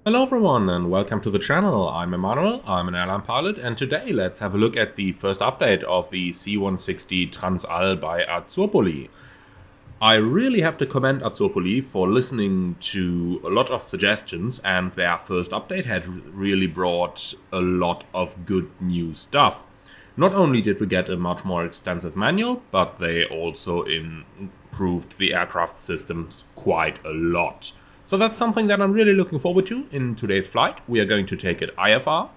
Hello everyone and welcome to the channel. I'm Emmanuel, I'm an airline pilot, and today let's have a look at the first update of the C-160 TRANSALL by Azzurpoli. I really have to commend Azzurpoli for listening to a lot of suggestions, and their first update had really brought a lot of good new stuff. Not only did we get a much more extensive manual, but they also improved the aircraft systems quite a lot. So that's something that I'm really looking forward to in today's flight. We are going to take it IFR.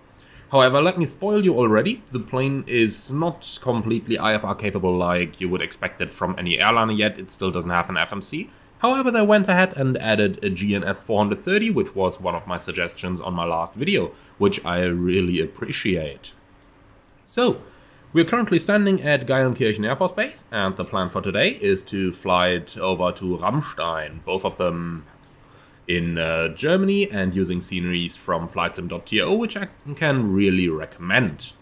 However, let me spoil you already. The plane is not completely IFR capable like you would expect it from any airliner yet. It still doesn't have an FMC. However, they went ahead and added a GNS 430, which was one of my suggestions on my last video, which I really appreciate. So, we're currently standing at Geilenkirchen Air Force Base, and the plan for today is to fly it over to Ramstein, both of them in Germany, and using sceneries from flightsim.to, which I can really recommend.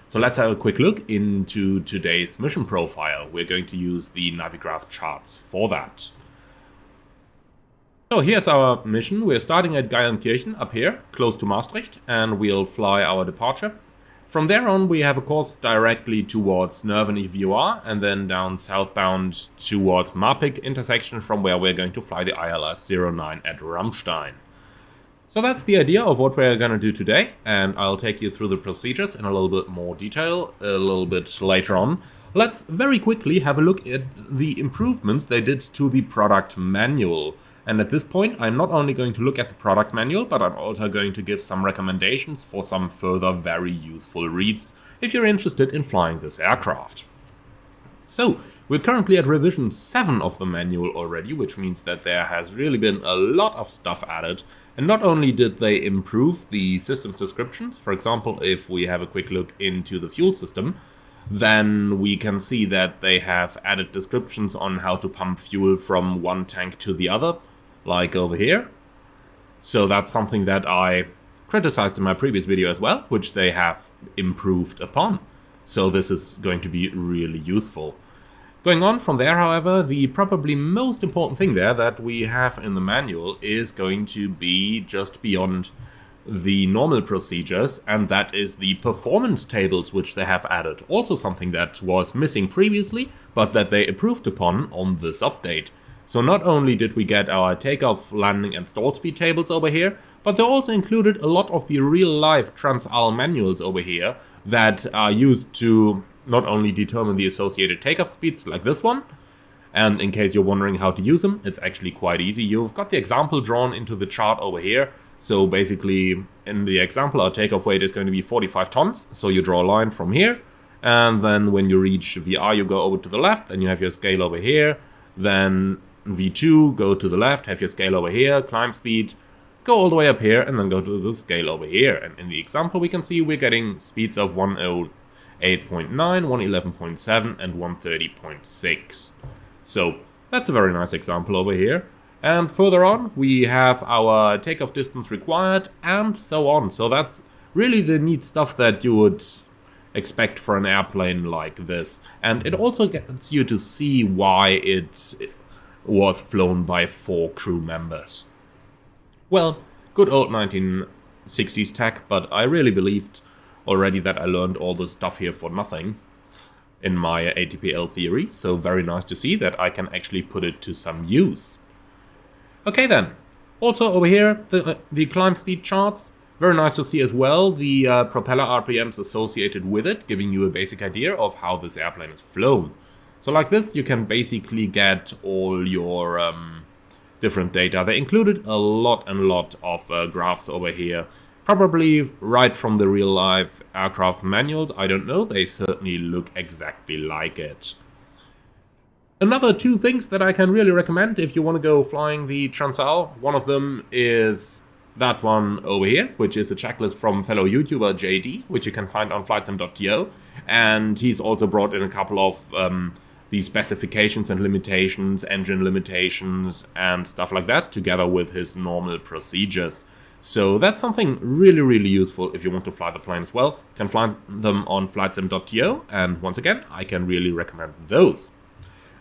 So let's have a quick look into today's mission profile. We're going to use the Navigraph charts for that. So here's our mission. We're starting at Geilenkirchen up here, close to Maastricht, and we'll fly our departure. From there on, we have a course directly towards Nurvenich-Vioir and then down southbound towards Marpig intersection, from where we're going to fly the ILS-09 at Ramstein. So that's the idea of what we're going to do today, and I'll take you through the procedures in a little bit more detail a little bit later on. Let's very quickly have a look at the improvements they did to the product manual. And at this point, I'm not only going to look at the product manual, but I'm also going to give some recommendations for some further very useful reads if you're interested in flying this aircraft. So, we're currently at revision 7 of the manual already, which means that there has really been a lot of stuff added. And not only did they improve the system's descriptions, for example, if we have a quick look into the fuel system, then we can see that they have added descriptions on how to pump fuel from one tank to the other, like over here. So that's something that I criticized in my previous video as well, which they have improved upon. So this is going to be really useful. Going on from there, however, the probably most important thing there that we have in the manual is going to be just beyond the normal procedures, and that is the performance tables which they have added. Also something that was missing previously, but that they improved upon on this update. So not only did we get our takeoff, landing and stall speed tables over here, but they also included a lot of the real-life TRANSALL manuals over here that are used to not only determine the associated takeoff speeds like this one, and in case you're wondering how to use them, it's actually quite easy. You've got the example drawn into the chart over here. So basically, in the example, our takeoff weight is going to be 45 tons. So you draw a line from here, and then when you reach VR, you go over to the left, and you have your scale over here. Then V2, go to the left, have your scale over here, climb speed, go all the way up here, and then go to the scale over here. And in the example, we can see we're getting speeds of 108.9, 111.7, and 130.6. So that's a very nice example over here. And further on, we have our takeoff distance required, and so on. So that's really the neat stuff that you would expect for an airplane like this. And it also gets you to see why it was flown by 4 crew members. Well, good old 1960s tech, but I really believed already that I learned all this stuff here for nothing in my ATPL theory, so very nice to see that I can actually put it to some use. Okay then, also over here, the climb speed charts, very nice to see as well the propeller RPMs associated with it, giving you a basic idea of how this airplane is flown. So like this, you can basically get all your different data. They included a lot of graphs over here. Probably right from the real-life aircraft manuals, I don't know. They certainly look exactly like it. Another 2 things that I can really recommend if you want to go flying the TRANSALL. One of them is that one over here, which is a checklist from fellow YouTuber JD, which you can find on flightsim.to. And he's also brought in a couple of the specifications and limitations, engine limitations, and stuff like that, together with his normal procedures. So that's something really useful if you want to fly the plane as well. You can find them on flightsim.to, and once again, I can really recommend those.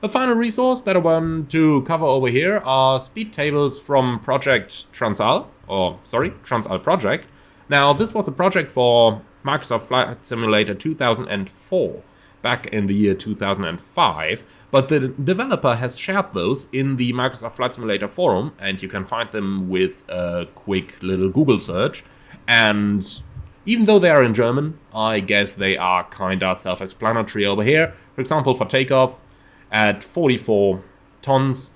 A final resource that I want to cover over here are speed tables from Project TRANSALL. TRANSALL project. Now, this was a project for Microsoft Flight Simulator 2004, back in the year 2005, but the developer has shared those in the Microsoft Flight Simulator forum, and you can find them with a quick little Google search. And even though they are in German, I guess they are kinda self-explanatory over here. For example, for takeoff, at 44 tons,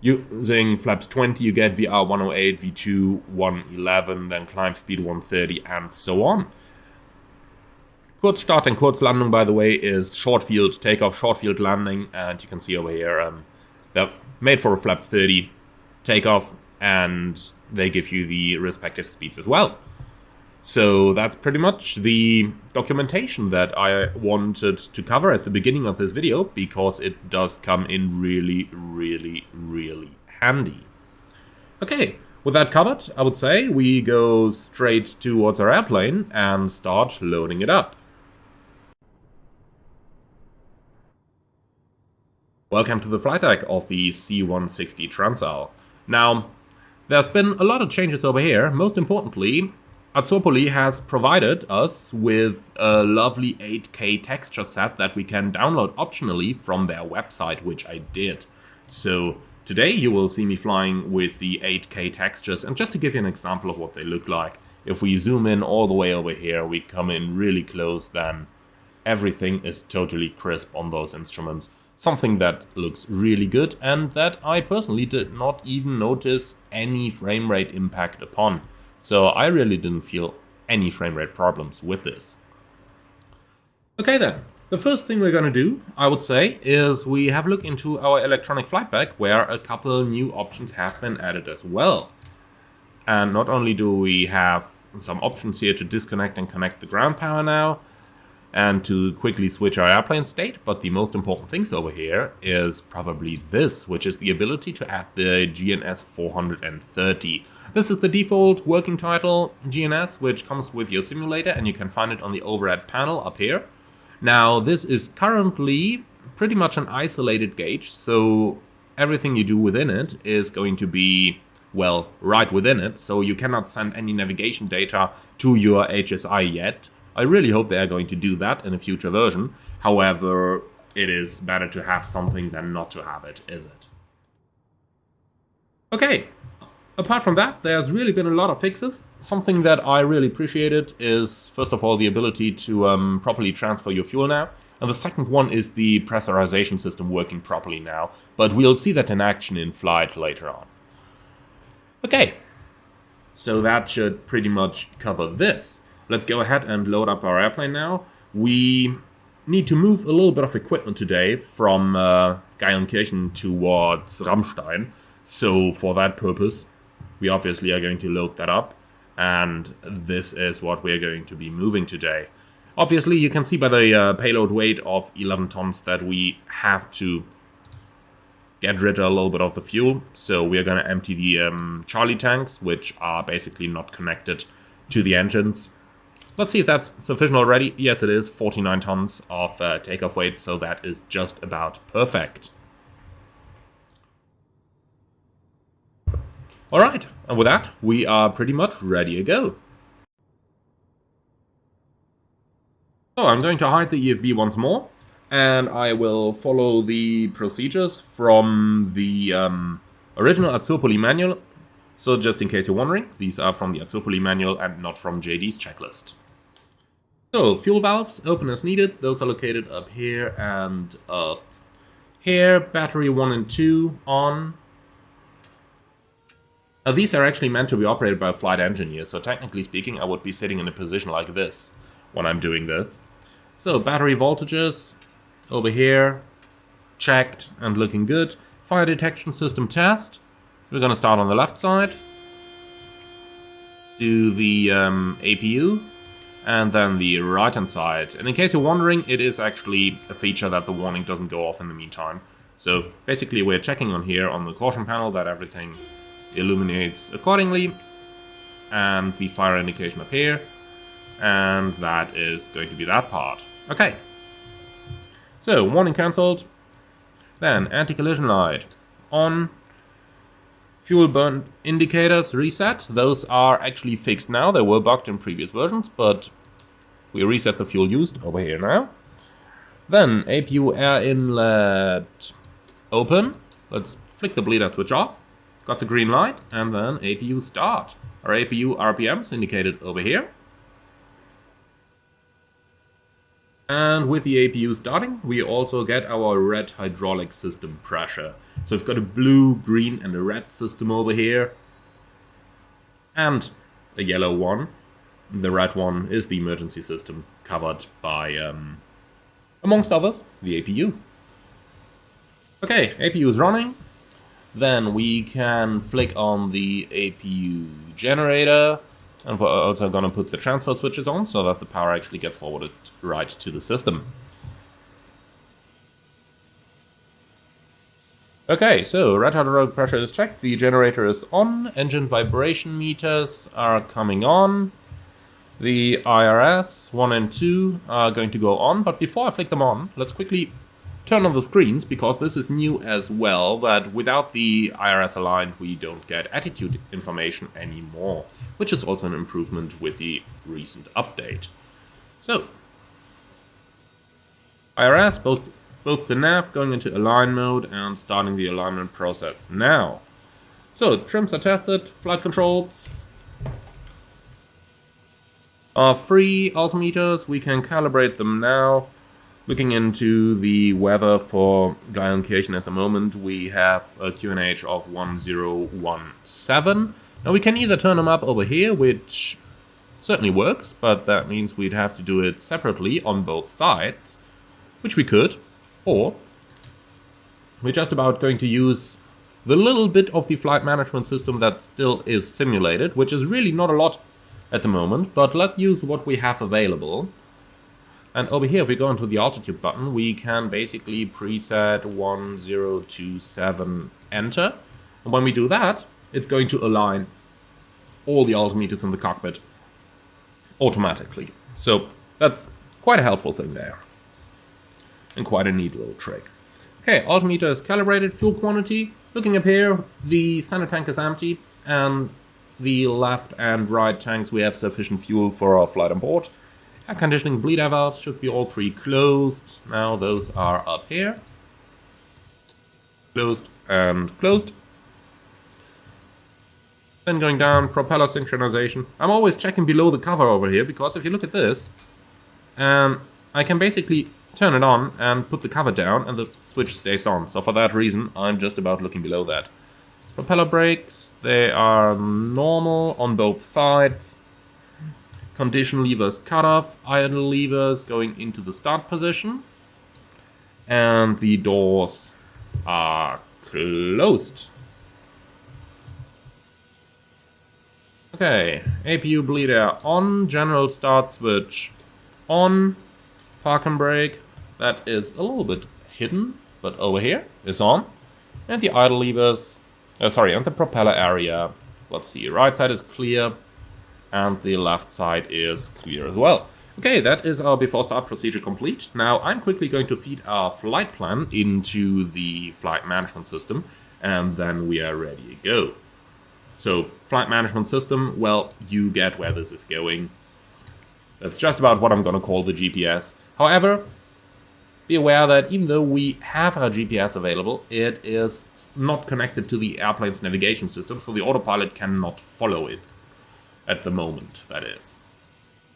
using flaps 20, you get VR 108, V2 111, then climb speed 130, and so on. Kurzstart and Kurzlandung, by the way, is short field takeoff, short field landing, and you can see over here they're made for a flap 30 takeoff, and they give you the respective speeds as well. So that's pretty much the documentation that I wanted to cover at the beginning of this video, because it does come in really, really, really handy. Okay, with that covered, I would say we go straight towards our airplane and start loading it up. Welcome to the flight deck of the C-160 TRANSALL. Now, there's been a lot of changes over here. Most importantly, Autopilot has provided us with a lovely 8K texture set that we can download optionally from their website, which I did. So today you will see me flying with the 8K textures, and just to give you an example of what they look like, if we zoom in all the way over here, we come in really close, then everything is totally crisp on those instruments. Something that looks really good, and that I personally did not even notice any frame rate impact upon. So I really didn't feel any frame rate problems with this. Okay then, the first thing we're gonna do, I would say, is we have a look into our electronic flight bag, where a couple new options have been added as well. And not only do we have some options here to disconnect and connect the ground power now, and to quickly switch our airplane state, but the most important things over here is probably this, which is the ability to add the GNS 430. This is the default working title GNS, which comes with your simulator, and you can find it on the overhead panel up here. Now, this is currently pretty much an isolated gauge, so everything you do within it is going to be, well, right within it, so you cannot send any navigation data to your HSI yet. I really hope they are going to do that in a future version. However, it is better to have something than not to have it, is it? Okay, apart from that, there's really been a lot of fixes. Something that I really appreciated is, first of all, the ability to properly transfer your fuel now. And the second one is the pressurization system working properly now. But we'll see that in action in flight later on. Okay, so that should pretty much cover this. Let's go ahead and load up our airplane now. We need to move a little bit of equipment today from Geilenkirchen towards Ramstein. So for that purpose, we obviously are going to load that up. And this is what we're going to be moving today. Obviously, you can see by the payload weight of 11 tons that we have to get rid of a little bit of the fuel. So we're going to empty the Charlie tanks, which are basically not connected to the engines. Let's see if that's sufficient already. Yes, it is. 49 tons of takeoff weight, so that is just about perfect. Alright, and with that, we are pretty much ready to go. So I'm going to hide the EFB once more, and I will follow the procedures from the original Autopilot manual. So just in case you're wondering, these are from the Autopilot manual and not from JD's checklist. So, fuel valves, open as needed. Those are located up here and up here. Battery 1 and 2 on. Now, these are actually meant to be operated by a flight engineer, so technically speaking, I would be sitting in a position like this when I'm doing this. So, battery voltages over here, checked and looking good. Fire detection system test. We're going to start on the left side. Do the APU. And then the right-hand side. And in case you're wondering, it is actually a feature that the warning doesn't go off in the meantime. So basically we're checking on here on the caution panel that everything illuminates accordingly. And the fire indication up here. And that is going to be that part. Okay. So, warning cancelled. Then anti-collision light on. Fuel burn indicators reset. Those are actually fixed now. They were bugged in previous versions, but we reset the fuel used over here now. Then APU air inlet open. Let's flick the bleeder switch off. Got the green light, and then APU start. Our APU RPMs indicated over here. And with the APU starting, we also get our red hydraulic system pressure. So we've got a blue, green, and a red system over here. And a yellow one. The red one is the emergency system, covered by, amongst others, the APU. Okay, APU is running. Then we can flick on the APU generator. And we're also going to put the transfer switches on so that the power actually gets forwarded right to the system. Okay, so red hydraulic pressure is checked, the generator is on, engine vibration meters are coming on. The IRS 1 and 2 are going to go on, but before I flick them on, let's quickly turn on the screens, because this is new as well, that without the IRS aligned we don't get attitude information anymore, which is also an improvement with the recent update. So, IRS, both the nav going into align mode and starting the alignment process now. So, trims are tested, flight controls are free, altimeters, we can calibrate them now. Looking into the weather for Geilenkirchen at the moment, we have a QNH of 1017. Now we can either turn them up over here, which certainly works, but that means we'd have to do it separately on both sides, which we could, or we're just about going to use the little bit of the flight management system that still is simulated, which is really not a lot at the moment, but let's use what we have available. And over here, if we go into the altitude button, we can basically preset 1027 enter. And when we do that, it's going to align all the altimeters in the cockpit automatically. So that's quite a helpful thing there. And quite a neat little trick. Okay, altimeter is calibrated, fuel quantity. Looking up here, the center tank is empty, and the left and right tanks, we have sufficient fuel for our flight on board. Air conditioning bleeder valves should be all three closed. Now those are up here. Closed and closed. Then going down, propeller synchronization. I'm always checking below the cover over here, because if you look at this, I can basically turn it on and put the cover down and the switch stays on. So for that reason, I'm just about looking below that. Propeller brakes, they are normal on both sides. Condition levers cut off, idle levers going into the start position, and the doors are closed. Okay, APU bleeder on, general start switch on, park and brake, that is a little bit hidden, but over here is on, and the idle levers, and the propeller area, let's see, right side is clear, and the left side is clear as well. Okay, that is our before start procedure complete. Now I'm quickly going to feed our flight plan into the flight management system, and then we are ready to go. So, flight management system, well, you get where this is going. That's just about what I'm going to call the GPS. However, be aware that even though we have our GPS available, it is not connected to the airplane's navigation system, so the autopilot cannot follow it. At the moment, that is.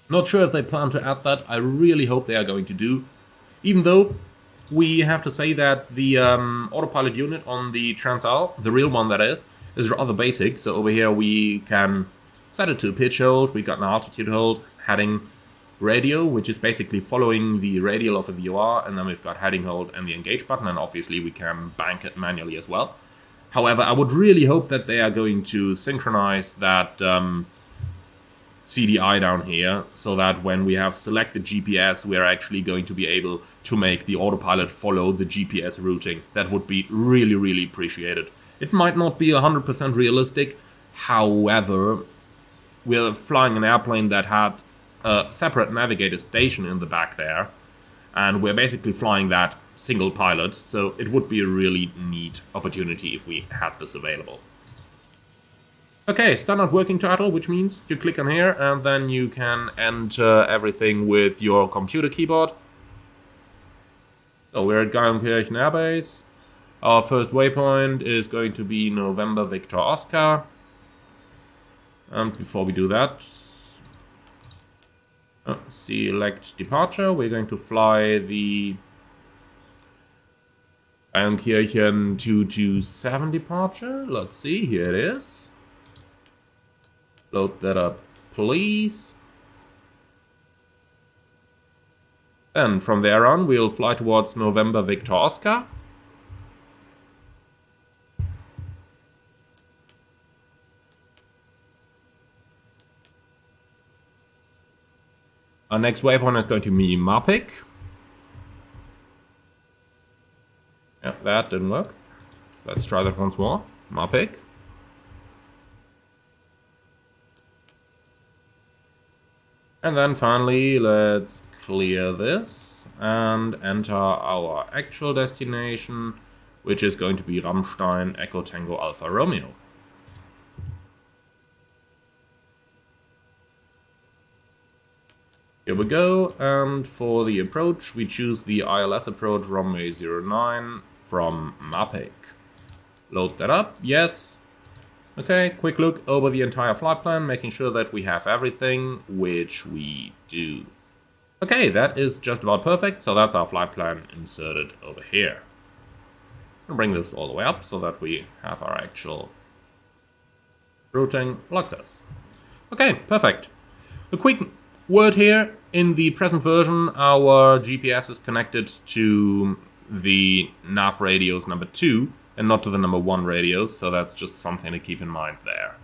Not sure if they plan to add that. I really hope they are going to do. Even though we have to say that the autopilot unit on the TRANSALL, the real one that is rather basic. So over here we can set it to pitch hold. We got an altitude hold, heading radio, which is basically following the radial of a VOR, and then we've got heading hold and the engage button, and obviously we can bank it manually as well. However, I would really hope that they are going to synchronize that CDI down here, so that when we have selected GPS, we are actually going to be able to make the autopilot follow the GPS routing. That would be really, really appreciated. It might not be 100% realistic, however, we're flying an airplane that had a separate navigator station in the back there, and we're basically flying that single pilot, so it would be a really neat opportunity if we had this available. Okay, standard working title, which means you click on here and then you can enter everything with your computer keyboard. So we're at Geilenkirchen Air Base. Our first waypoint is going to be November Victor Oscar. And before we do that, select departure. We're going to fly the Geilenkirchen 227 departure. Let's see, here it is. Load that up, please. And from there on, we'll fly towards November Victor Oscar. Our next waypoint is going to be Mapik. Yeah, that didn't work. Let's try that once more. Mapik. And then finally, let's clear this and enter our actual destination, which is going to be Rammstein Echo Tango Alpha Romeo. Here we go, and for the approach, we choose the ILS approach runway 09 from Mapik. Load that up, yes. Okay, quick look over the entire flight plan, making sure that we have everything, which we do. Okay, that is just about perfect, so that's our flight plan inserted over here. I'll bring this all the way up so that we have our actual routing like this. Okay, perfect. A quick word here, in the present version, our GPS is connected to the nav radios number 2, and not to the number 1 radios, so that's just something to keep in mind there.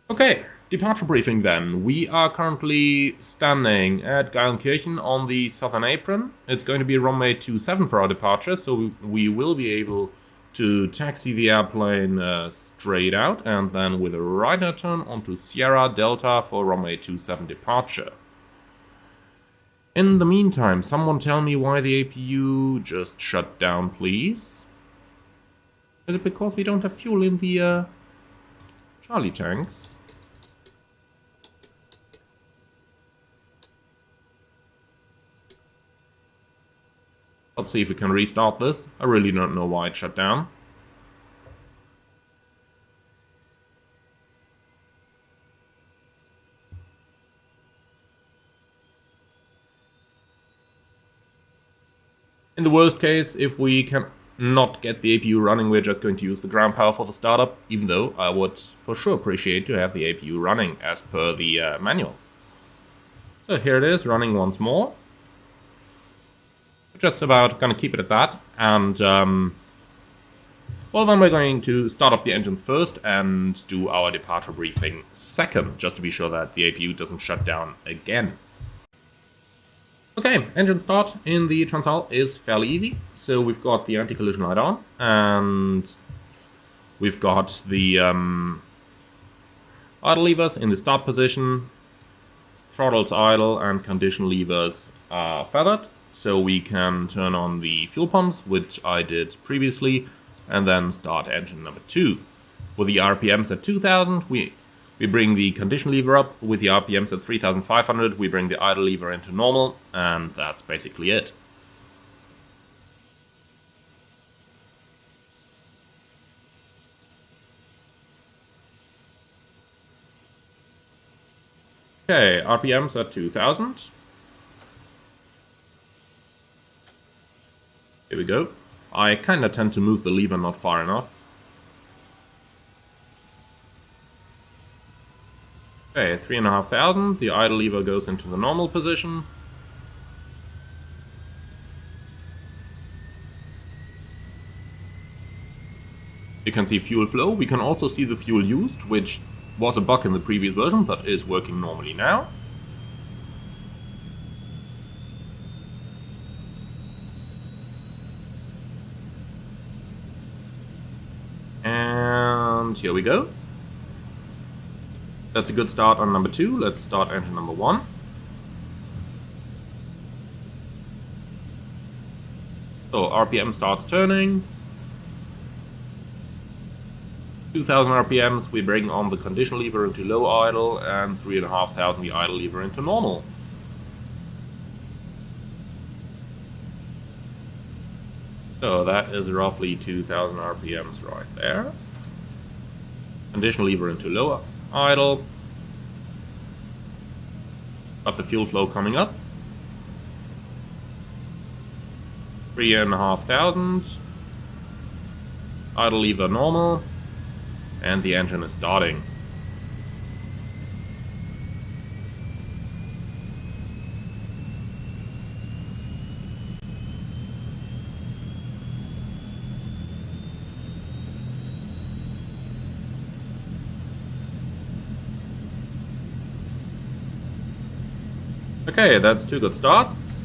Okay, departure briefing then. We are currently standing at Geilenkirchen on the southern apron. It's going to be runway 27 for our departure, so we will be able to taxi the airplane straight out, and then with a right turn onto Sierra Delta for runway 27 departure. In the meantime, someone tell me why the APU just shut down, please. Is it because we don't have fuel in the Charlie tanks? Let's see if we can restart this. I really don't know why it shut down. In the worst case, if we can not get the APU running, we're just going to use the ground power for the startup, even though I would for sure appreciate to have the APU running as per the manual. So here it is, running once more. Just about gonna keep it at that, and well, then we're going to start up the engines first and do our departure briefing second, just to be sure that the APU doesn't shut down again. Okay, engine start in the TRANSALL is fairly easy. So we've got the anti-collision light on, and we've got the idle levers in the start position, throttle's idle, and condition levers are feathered. So we can turn on the fuel pumps, which I did previously, and then start engine number 2. With the RPMs at 2000, we bring the condition lever up. With the RPMs at 3500, we bring the idle lever into normal, and that's basically it. Okay, RPMs at 2000. Here we go. I kinda tend to move the lever not far enough. Okay, 3500, the idle lever goes into the normal position. You can see fuel flow. We can also see the fuel used, which was a bug in the previous version, but is working normally now. And here we go. That's a good start on number 2. Let's start engine number 1. So RPM starts turning. 2,000 RPMs, we bring on the condition lever into low idle, and 3,500 the idle lever into normal. So that is roughly 2,000 RPMs right there. Condition lever into low idle. Got the fuel flow coming up. 3,500. Idle lever normal. And the engine is starting. Okay, that's 2 good starts.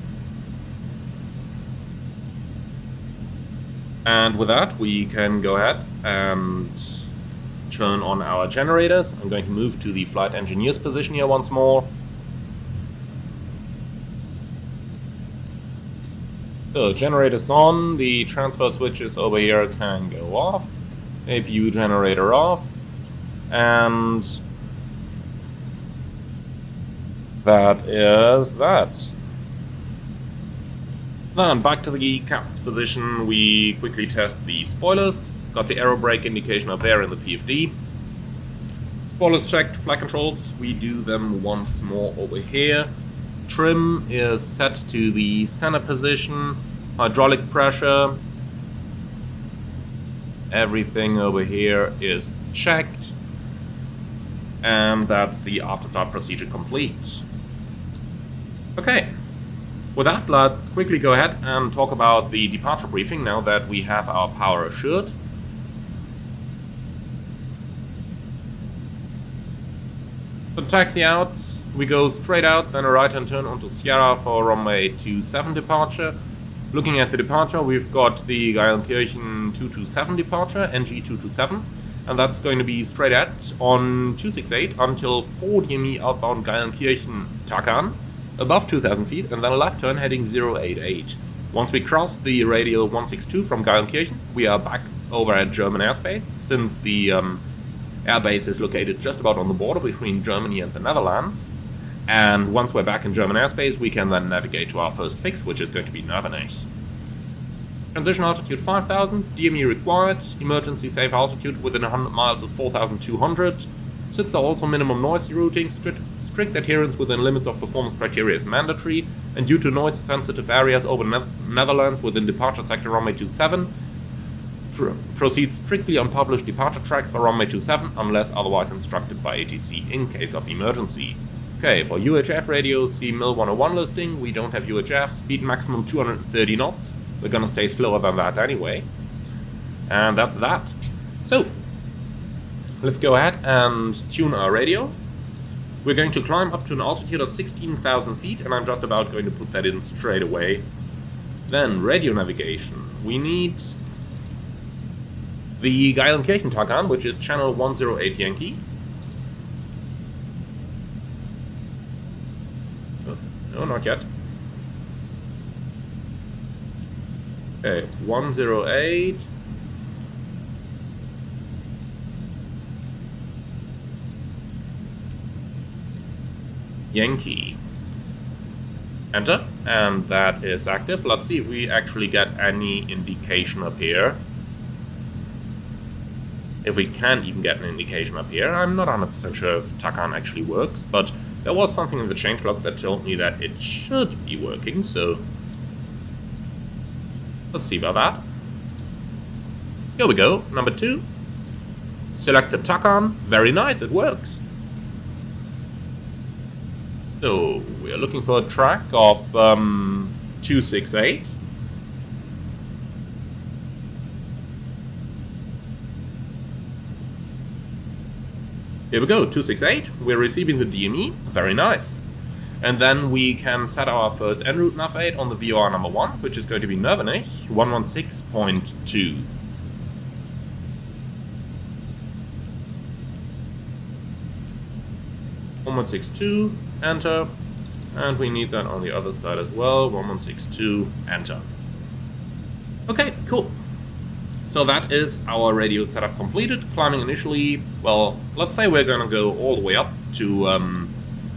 And with that, we can go ahead and turn on our generators. I'm going to move to the flight engineer's position here once more. So, generators on, the transfer switches over here can go off. APU generator off. And that is that. Then back to the captain's position, we quickly test the spoilers. Got the aero brake indication up there in the PFD. Spoilers checked, flight controls, we do them once more over here. Trim is set to the center position. Hydraulic pressure. Everything over here is checked. And that's the after-start procedure complete. Okay, with that, let's quickly go ahead and talk about the departure briefing now that we have our power assured. So taxi out, we go straight out, then a right-hand turn onto Sierra for runway 27 departure. Looking at the departure, we've got the Geilenkirchen 227 departure, NG 227. And that's going to be straight at on 268 until 4 DME outbound Geilenkirchen Takan, above 2,000 feet, and then a left turn heading 088. Once we cross the radial 162 from Geilenkirchen, we are back over at German airspace, since the airbase is located just about on the border between Germany and the Netherlands. And once we're back in German airspace, we can then navigate to our first fix, which is going to be Nürnberg. Transition altitude 5,000, DME required, emergency safe altitude within 100 miles is 4,200. SIDs are also minimum noise routing, strict adherence within limits of performance criteria is mandatory, and due to noise sensitive areas over Netherlands within departure sector runway 27, proceed strictly on published departure tracks for runway 27 unless otherwise instructed by ATC in case of emergency. Okay, for UHF radios, see MIL 101 listing, we don't have UHF, speed maximum 230 knots. We're gonna stay slower than that anyway. And that's that. So, let's go ahead and tune our radios. We're going to climb up to an altitude of 16,000 feet, and I'm just about going to put that in straight away. Then, radio navigation. We need the Geilenkirchen Takan, which is channel 108 Yankee. Oh, no, not yet. Okay, 108. Yankee. Enter, and that is active. Let's see if we actually get any indication up here. If we can even get an indication up here. I'm not 100% sure if Takan actually works, but there was something in the changelog that told me that it should be working, so let's see about that. Here we go, number 2. Selected Takan. Very nice, it works. So, we are looking for a track of 268. Here we go, 268. We're receiving the DME. Very nice. And then we can set our first en route nav 8 on the VOR number 1, which is going to be Nürnberg 116.2. (116.2), enter, and we need that on the other side as well. 1162, enter. Okay, cool. So So that is our radio setup completed. Climbing initially, well, let's say we're gonna go all the way up to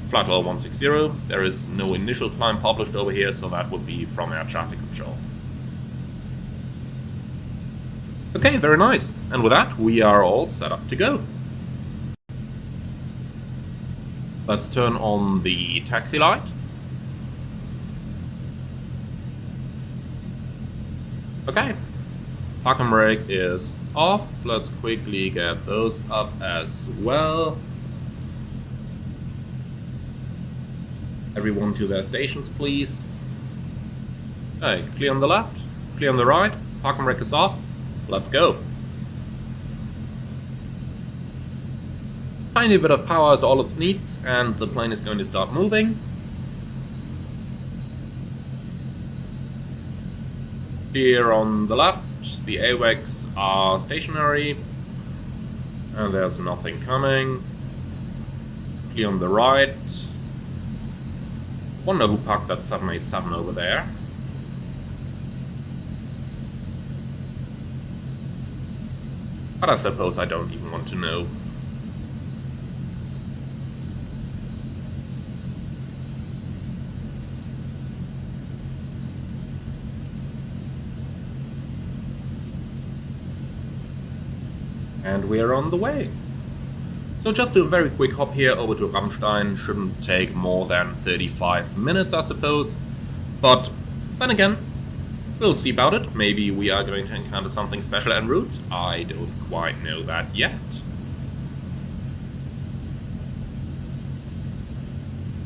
Flight Level 160. There is no initial climb published over here, so that would be from air traffic control. Okay, very nice. And with that, we are all set up to go. Let's turn on the taxi light. Okay. Park and brake is off. Let's quickly get those up as well. Everyone to their stations, please. Okay, clear on the left, clear on the right. Park and brake is off. Let's go. Tiny bit of power is all it needs, and the plane is going to start moving. Here on the left, the AWACS are stationary, and there's nothing coming. Clear on the right. Wonder who parked that 787 over there. But I suppose I don't even want to know. And we are on the way. So just a very quick hop here over to Ramstein. Shouldn't take more than 35 minutes, I suppose. But then again, we'll see about it. Maybe we are going to encounter something special en route. I don't quite know that yet.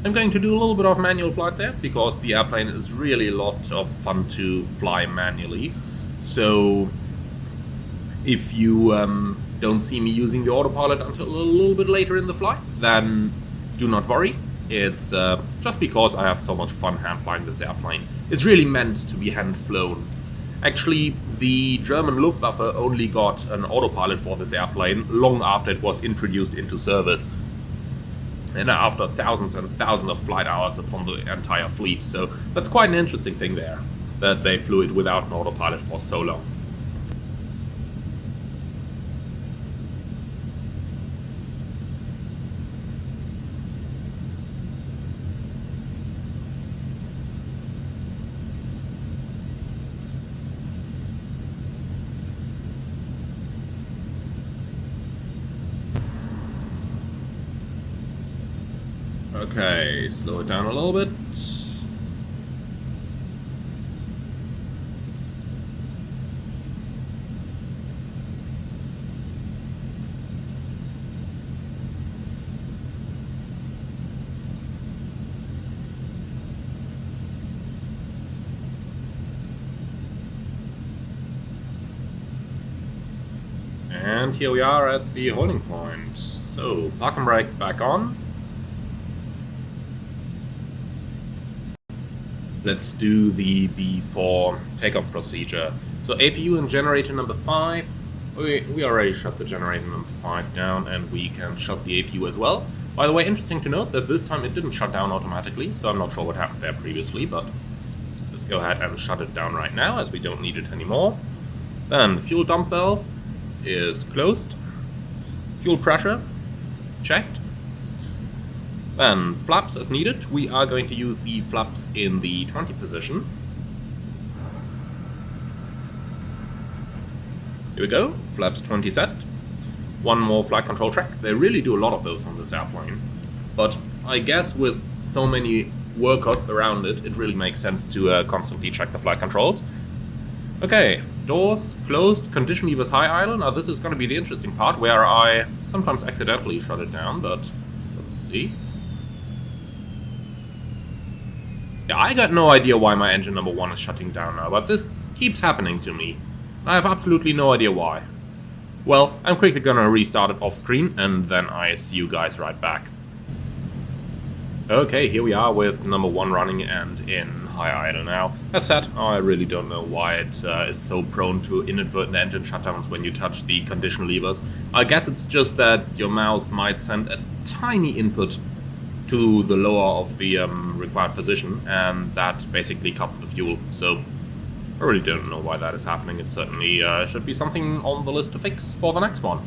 I'm going to do a little bit of manual flight there, because the airplane is really a lot of fun to fly manually. So if you don't see me using the autopilot until a little bit later in the flight, then do not worry. It's just because I have so much fun hand flying this airplane. It's really meant to be hand flown. Actually, the German Luftwaffe only got an autopilot for this airplane long after it was introduced into service. And after thousands and thousands of flight hours upon the entire fleet. So that's quite an interesting thing there, that they flew it without an autopilot for so long. Okay, slow it down a little bit. And here we are at the holding point. So, park and brake back on. Let's do the B4 takeoff procedure. So APU and generator number 5. We already shut the generator number 5 down, and we can shut the APU as well. By the way, interesting to note that this time it didn't shut down automatically, so I'm not sure what happened there previously, but let's go ahead and shut it down right now, as we don't need it anymore. Then fuel dump valve is closed. Fuel pressure checked. Then flaps as needed. We are going to use the flaps in the 20 position. Here we go, flaps 20 set. One more flight control track. They really do a lot of those on this airplane. But I guess with so many workers around it, it really makes sense to constantly check the flight controls. Okay, doors closed, condition levers high idle. Now this is going to be the interesting part, where I sometimes accidentally shut it down, but let's see. Yeah, I got no idea why my engine number 1 is shutting down now, but this keeps happening to me. I have absolutely no idea why. Well, I'm quickly gonna restart it off screen, and then I see you guys right back. Okay, here we are with number 1 running and in high idle now. As said, I really don't know why it is so prone to inadvertent engine shutdowns when you touch the condition levers. I guess it's just that your mouse might send a tiny input to the lower of the required position, and that basically cuts the fuel. So I really don't know why that is happening. It certainly should be something on the list to fix for the next one.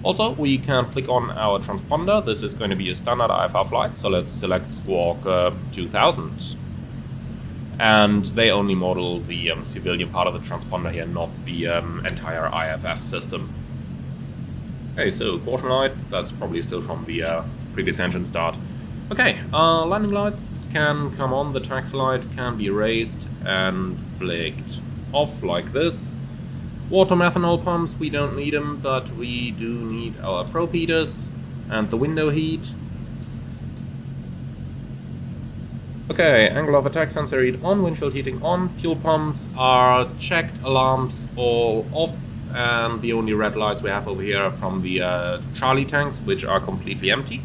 Also, we can flick on our transponder. This is going to be a standard IFR flight, so let's select Squawk 2000. And they only model the civilian part of the transponder here, not the entire IFF system. Okay, so caution light, that's probably still from the previous engine start. Okay, landing lights can come on, the taxi light can be raised and flicked off like this. Water methanol pumps, we don't need them, but we do need our probe heaters and the window heat. Okay, angle of attack sensor heat on, windshield heating on, fuel pumps are checked, alarms all off, and the only red lights we have over here are from the Charlie tanks, which are completely empty.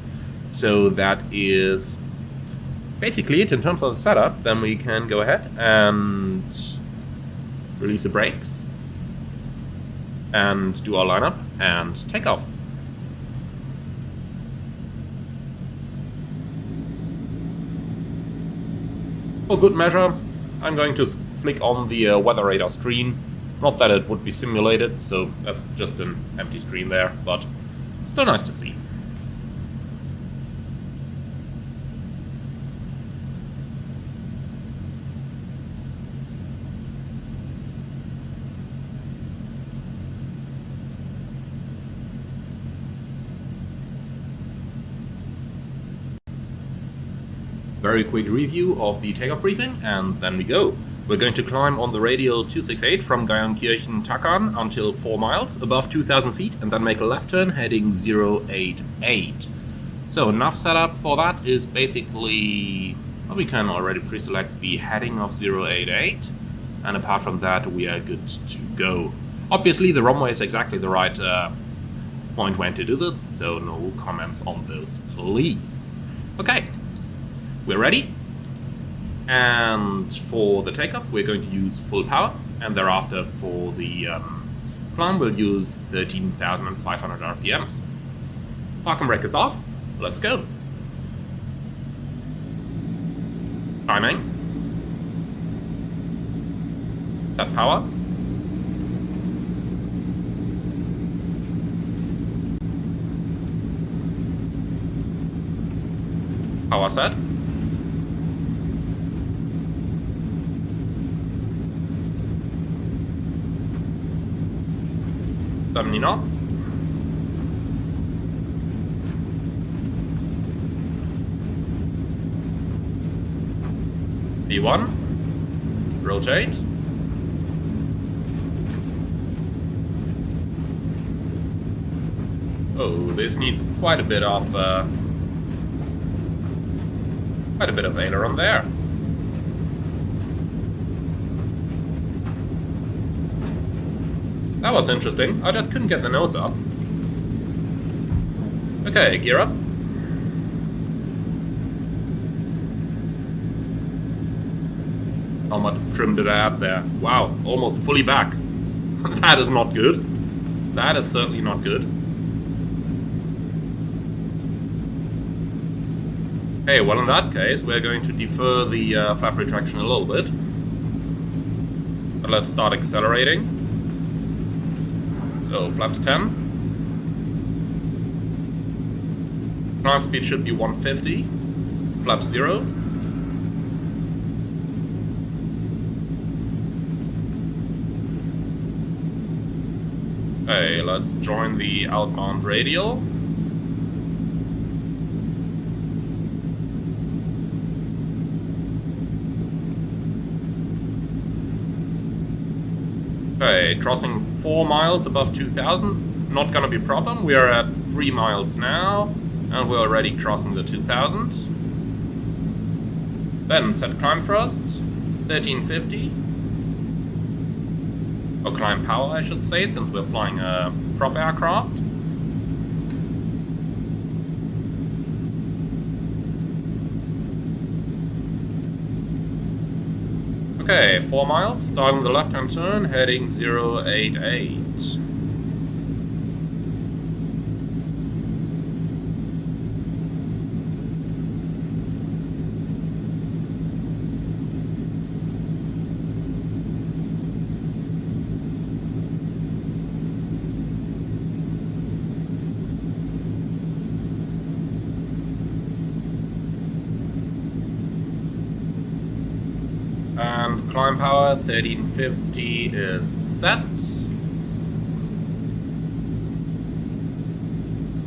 So that is basically it in terms of the setup. Then we can go ahead and release the brakes and do our lineup and take off. For good measure, I'm going to flick on the weather radar screen. Not that it would be simulated, so that's just an empty screen there, but still nice to see. Very quick review of the takeoff briefing, and then we go. We're going to climb on the radial 268 from Geilenkirchen-Tackern until 4 miles, above 2,000 feet, and then make a left turn heading 088. So enough setup for that is basically, well, we can already pre-select the heading of 088, and apart from that we are good to go. Obviously the runway is exactly the right point when to do this, so no comments on those please. Okay. We're ready, and for the takeoff we're going to use full power, and thereafter for the climb we'll use 13,500 RPMs. Park and brake is off, let's go. Timing. Set power. Power set. .70 knots. V1. Rotate. Oh, this needs quite a bit of aileron there. That was interesting. I just couldn't get the nose up. Okay, gear up. How much trim did I add there? Wow, almost fully back. That is not good. That is certainly not good. Okay, well in that case we're going to defer the flap retraction a little bit. But let's start accelerating. So, flaps 10. Climb speed should be 150. Flap 0. Okay, let's join the outbound radial. Okay, crossing 4 miles above 2,000, not gonna be a problem. We are at 3 miles now, and we're already crossing the 2,000s. Then set climb thrust, 1350. Or climb power, I should say, since we're flying a prop aircraft. Okay, 4 miles, starting the left-hand turn, heading 088. climb power, 1350 is set.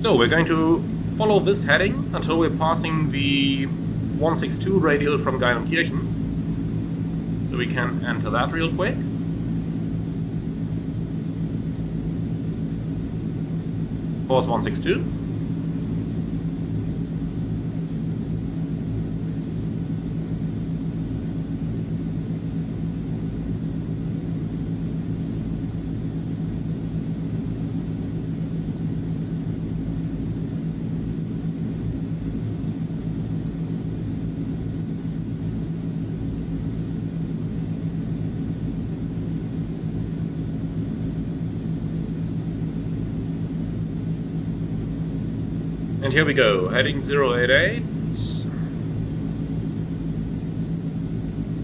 So we're going to follow this heading until we're passing the 162 radial from Geilenkirchen. So we can enter that real quick. Course 162. And here we go, heading 088.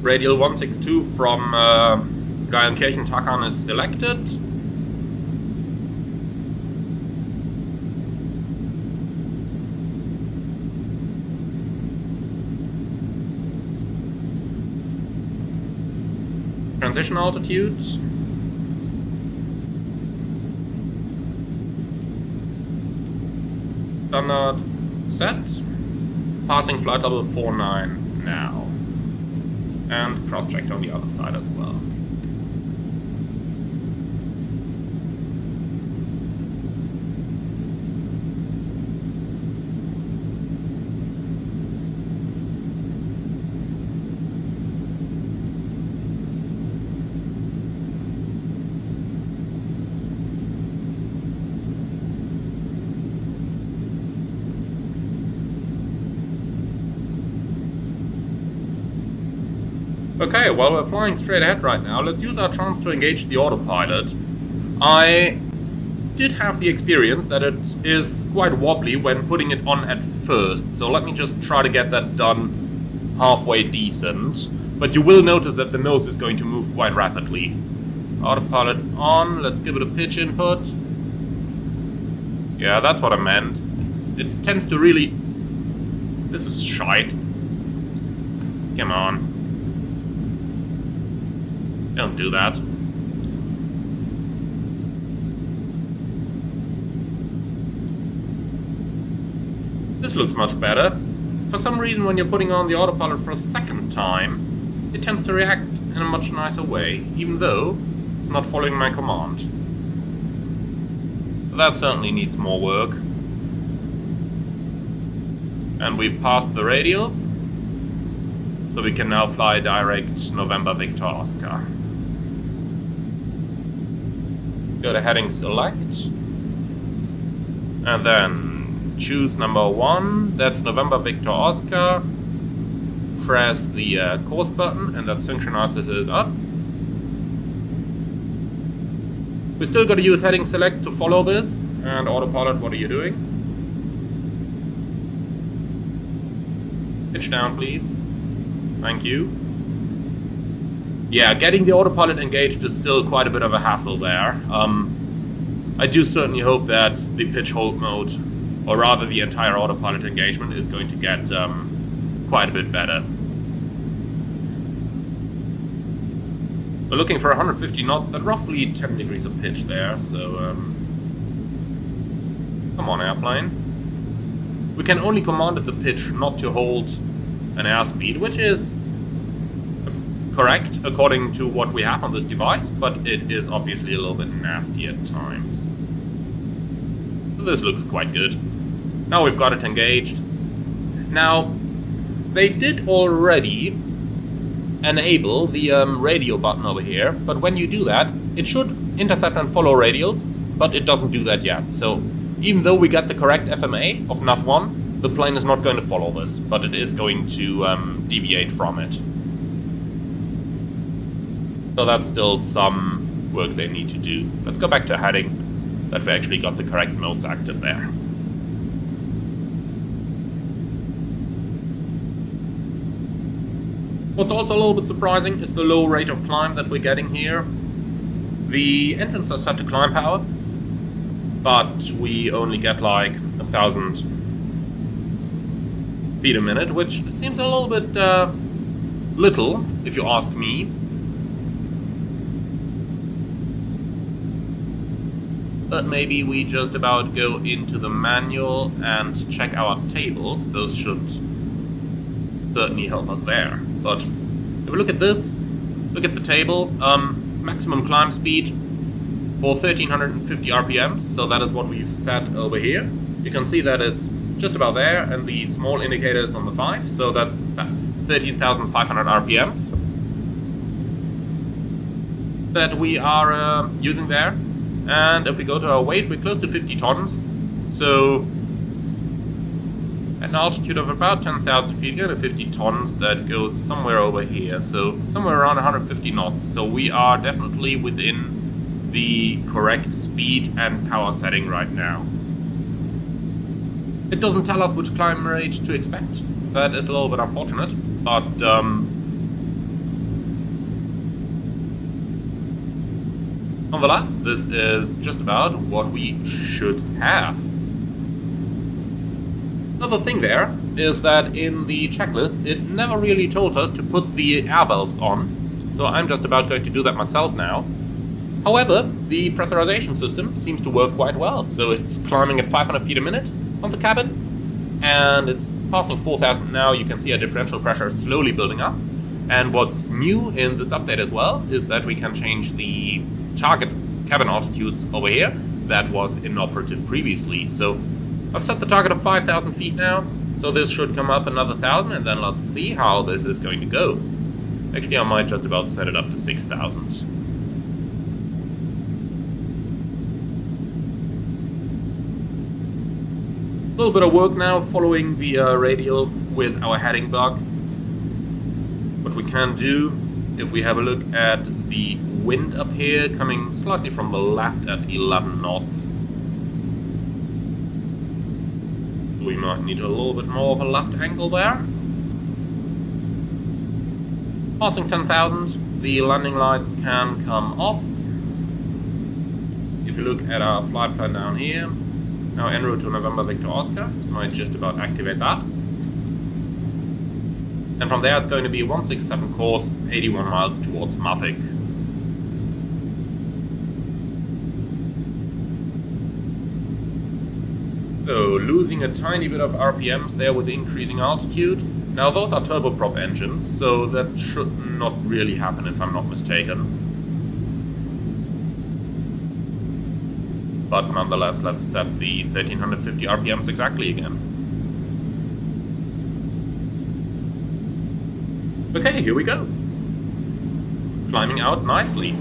Radial 162 from Geilenkirchen Takan is selected. Transition altitude. Standard set. Passing flight level 49 now. And cross-checked on the other side as well. Okay, well, we're flying straight ahead right now. Let's use our chance to engage the autopilot. I did have the experience that it is quite wobbly when putting it on at first, so let me just try to get that done halfway decent. But you will notice that the nose is going to move quite rapidly. Autopilot on, let's give it a pitch input. Yeah, that's what I meant. It tends to really... This is shite. Come on. Don't do that. This looks much better. For some reason, when you're putting on the autopilot for a second time, it tends to react in a much nicer way, even though it's not following my command. That certainly needs more work. And we've passed the radial, so we can now fly direct November Victor Oscar. Go to heading select, and then choose number 1, that's November Victor Oscar. Press the course button, and that synchronizes it up. We still got to use heading select to follow this. And autopilot, what are you doing? Pitch down, please. Thank you. Yeah, getting the autopilot engaged is still quite a bit of a hassle there. I do certainly hope that the pitch hold mode, or rather the entire autopilot engagement, is going to get quite a bit better. We're looking for 150 knots at roughly 10 degrees of pitch there, so come on, airplane. We can only command at the pitch not to hold an airspeed, which is correct according to what we have on this device, but it is obviously a little bit nasty at times. So this looks quite good. Now we've got it engaged. Now, they did already enable the radio button over here, but when you do that, it should intercept and follow radials, but it doesn't do that yet. So even though we get the correct FMA of NAV1, the plane is not going to follow this, but it is going to deviate from it. So that's still some work they need to do. Let's go back to heading, that we actually got the correct modes active there. What's also a little bit surprising is the low rate of climb that we're getting here. The engines are set to climb power, but we only get like 1,000 feet a minute, which seems a little bit little, if you ask me. but maybe we just about go into the manual and check our tables. Those should certainly help us there. But if we look at this, look at the table, maximum climb speed for 1350 RPMs, so that is what we've set over here. You can see that it's just about there, and the small indicator is on the 5, so that's 13,500 RPMs that we are using there. And if we go to our weight, we're close to 50 tons, so at an altitude of about 10,000 feet, you get 50 tons, that goes somewhere over here, so somewhere around 150 knots. So we are definitely within the correct speed and power setting right now. It doesn't tell us which climb rate to expect. That is a little bit unfortunate, but nonetheless, this is just about what we should have. Another thing there is that in the checklist, it never really told us to put the air valves on, so I'm just about going to do that myself now. However, the pressurization system seems to work quite well, so it's climbing at 500 feet a minute on the cabin, and it's passing 4,000 now. You can see our differential pressure is slowly building up, and what's new in this update as well is that we can change the target cabin altitudes over here that was inoperative previously. So I've set the target of 5,000 feet now, so this should come up another 1,000, and then let's see how this is going to go. Actually, I might just about set it up to 6,000. A little bit of work now following the radial with our heading bug. What we can do, if we have a look at the wind up here, coming slightly from the left at 11 knots. We might need a little bit more of a left angle there. Passing 10,000, the landing lights can come off. If you look at our flight plan down here, now en route to November Victor Oscar, might just about activate that. And from there it's going to be 167 course, 81 miles towards Mappic. So losing a tiny bit of RPMs there with increasing altitude. Now those are turboprop engines, so that should not really happen if I'm not mistaken. But nonetheless, let's set the 1350 RPMs exactly again. Okay, here we go. Climbing out nicely.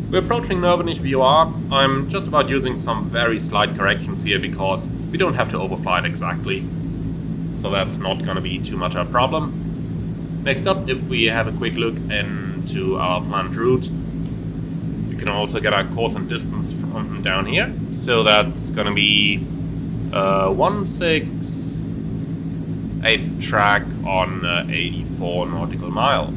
We're approaching Nürburgring VOR. I'm just about using some very slight corrections here because we don't have to overfly it exactly. So that's not going to be too much of a problem. Next up, if we have a quick look into our planned route, we can also get our course and distance from down here. So that's going to be 168 track on 84 nautical miles.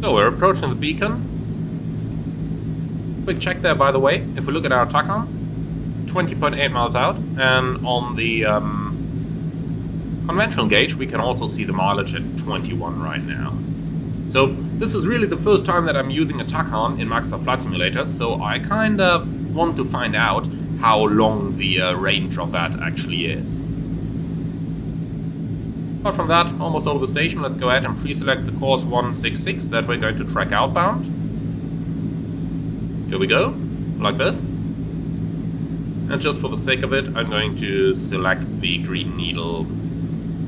So we're approaching the beacon. Quick check there, by the way. If we look at our TACOM, 20.8 miles out, and on the conventional gauge we can also see the mileage at 21 right now. So this is really the first time that I'm using a TACOM in Microsoft Flight Simulator, so I kind of want to find out how long the range of that actually is. Apart from that, almost over the station, let's go ahead and pre-select the course 166 that we're going to track outbound. Here we go, like this. And just for the sake of it, I'm going to select the green needle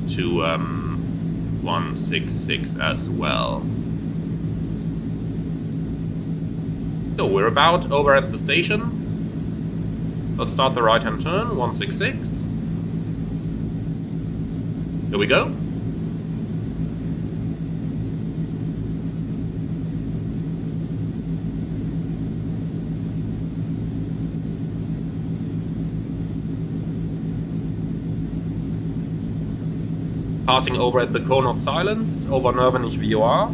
to 166 as well. So we're about over at the station. Let's start the right-hand turn, 166. Here we go. Passing over at the cone of silence over Nürnberg VOR.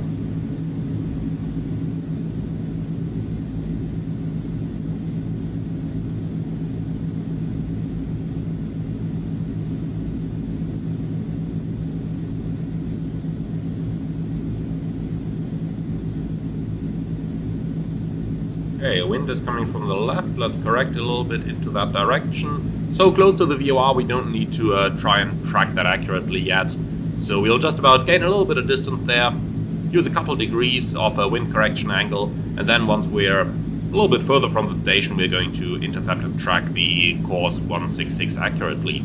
Okay, wind is coming from the left. Let's correct a little bit into that direction. So close to the VOR, we don't need to try and track that accurately yet. So we'll just about gain a little bit of distance there, use a couple degrees of a wind correction angle, and then once we're a little bit further from the station, we're going to intercept and track the course 166 accurately.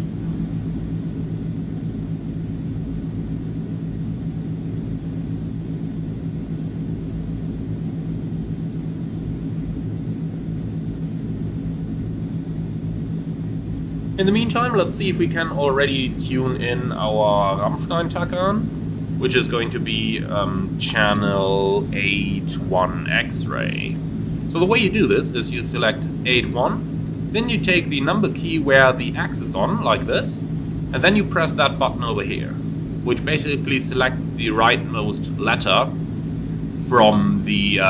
In the meantime, let's see if we can already tune in our Rammstein Takan, which is going to be channel 81 X-ray. So the way you do this is you select 81, then you take the number key where the X is on, like this, and then you press that button over here, which basically selects the rightmost letter from the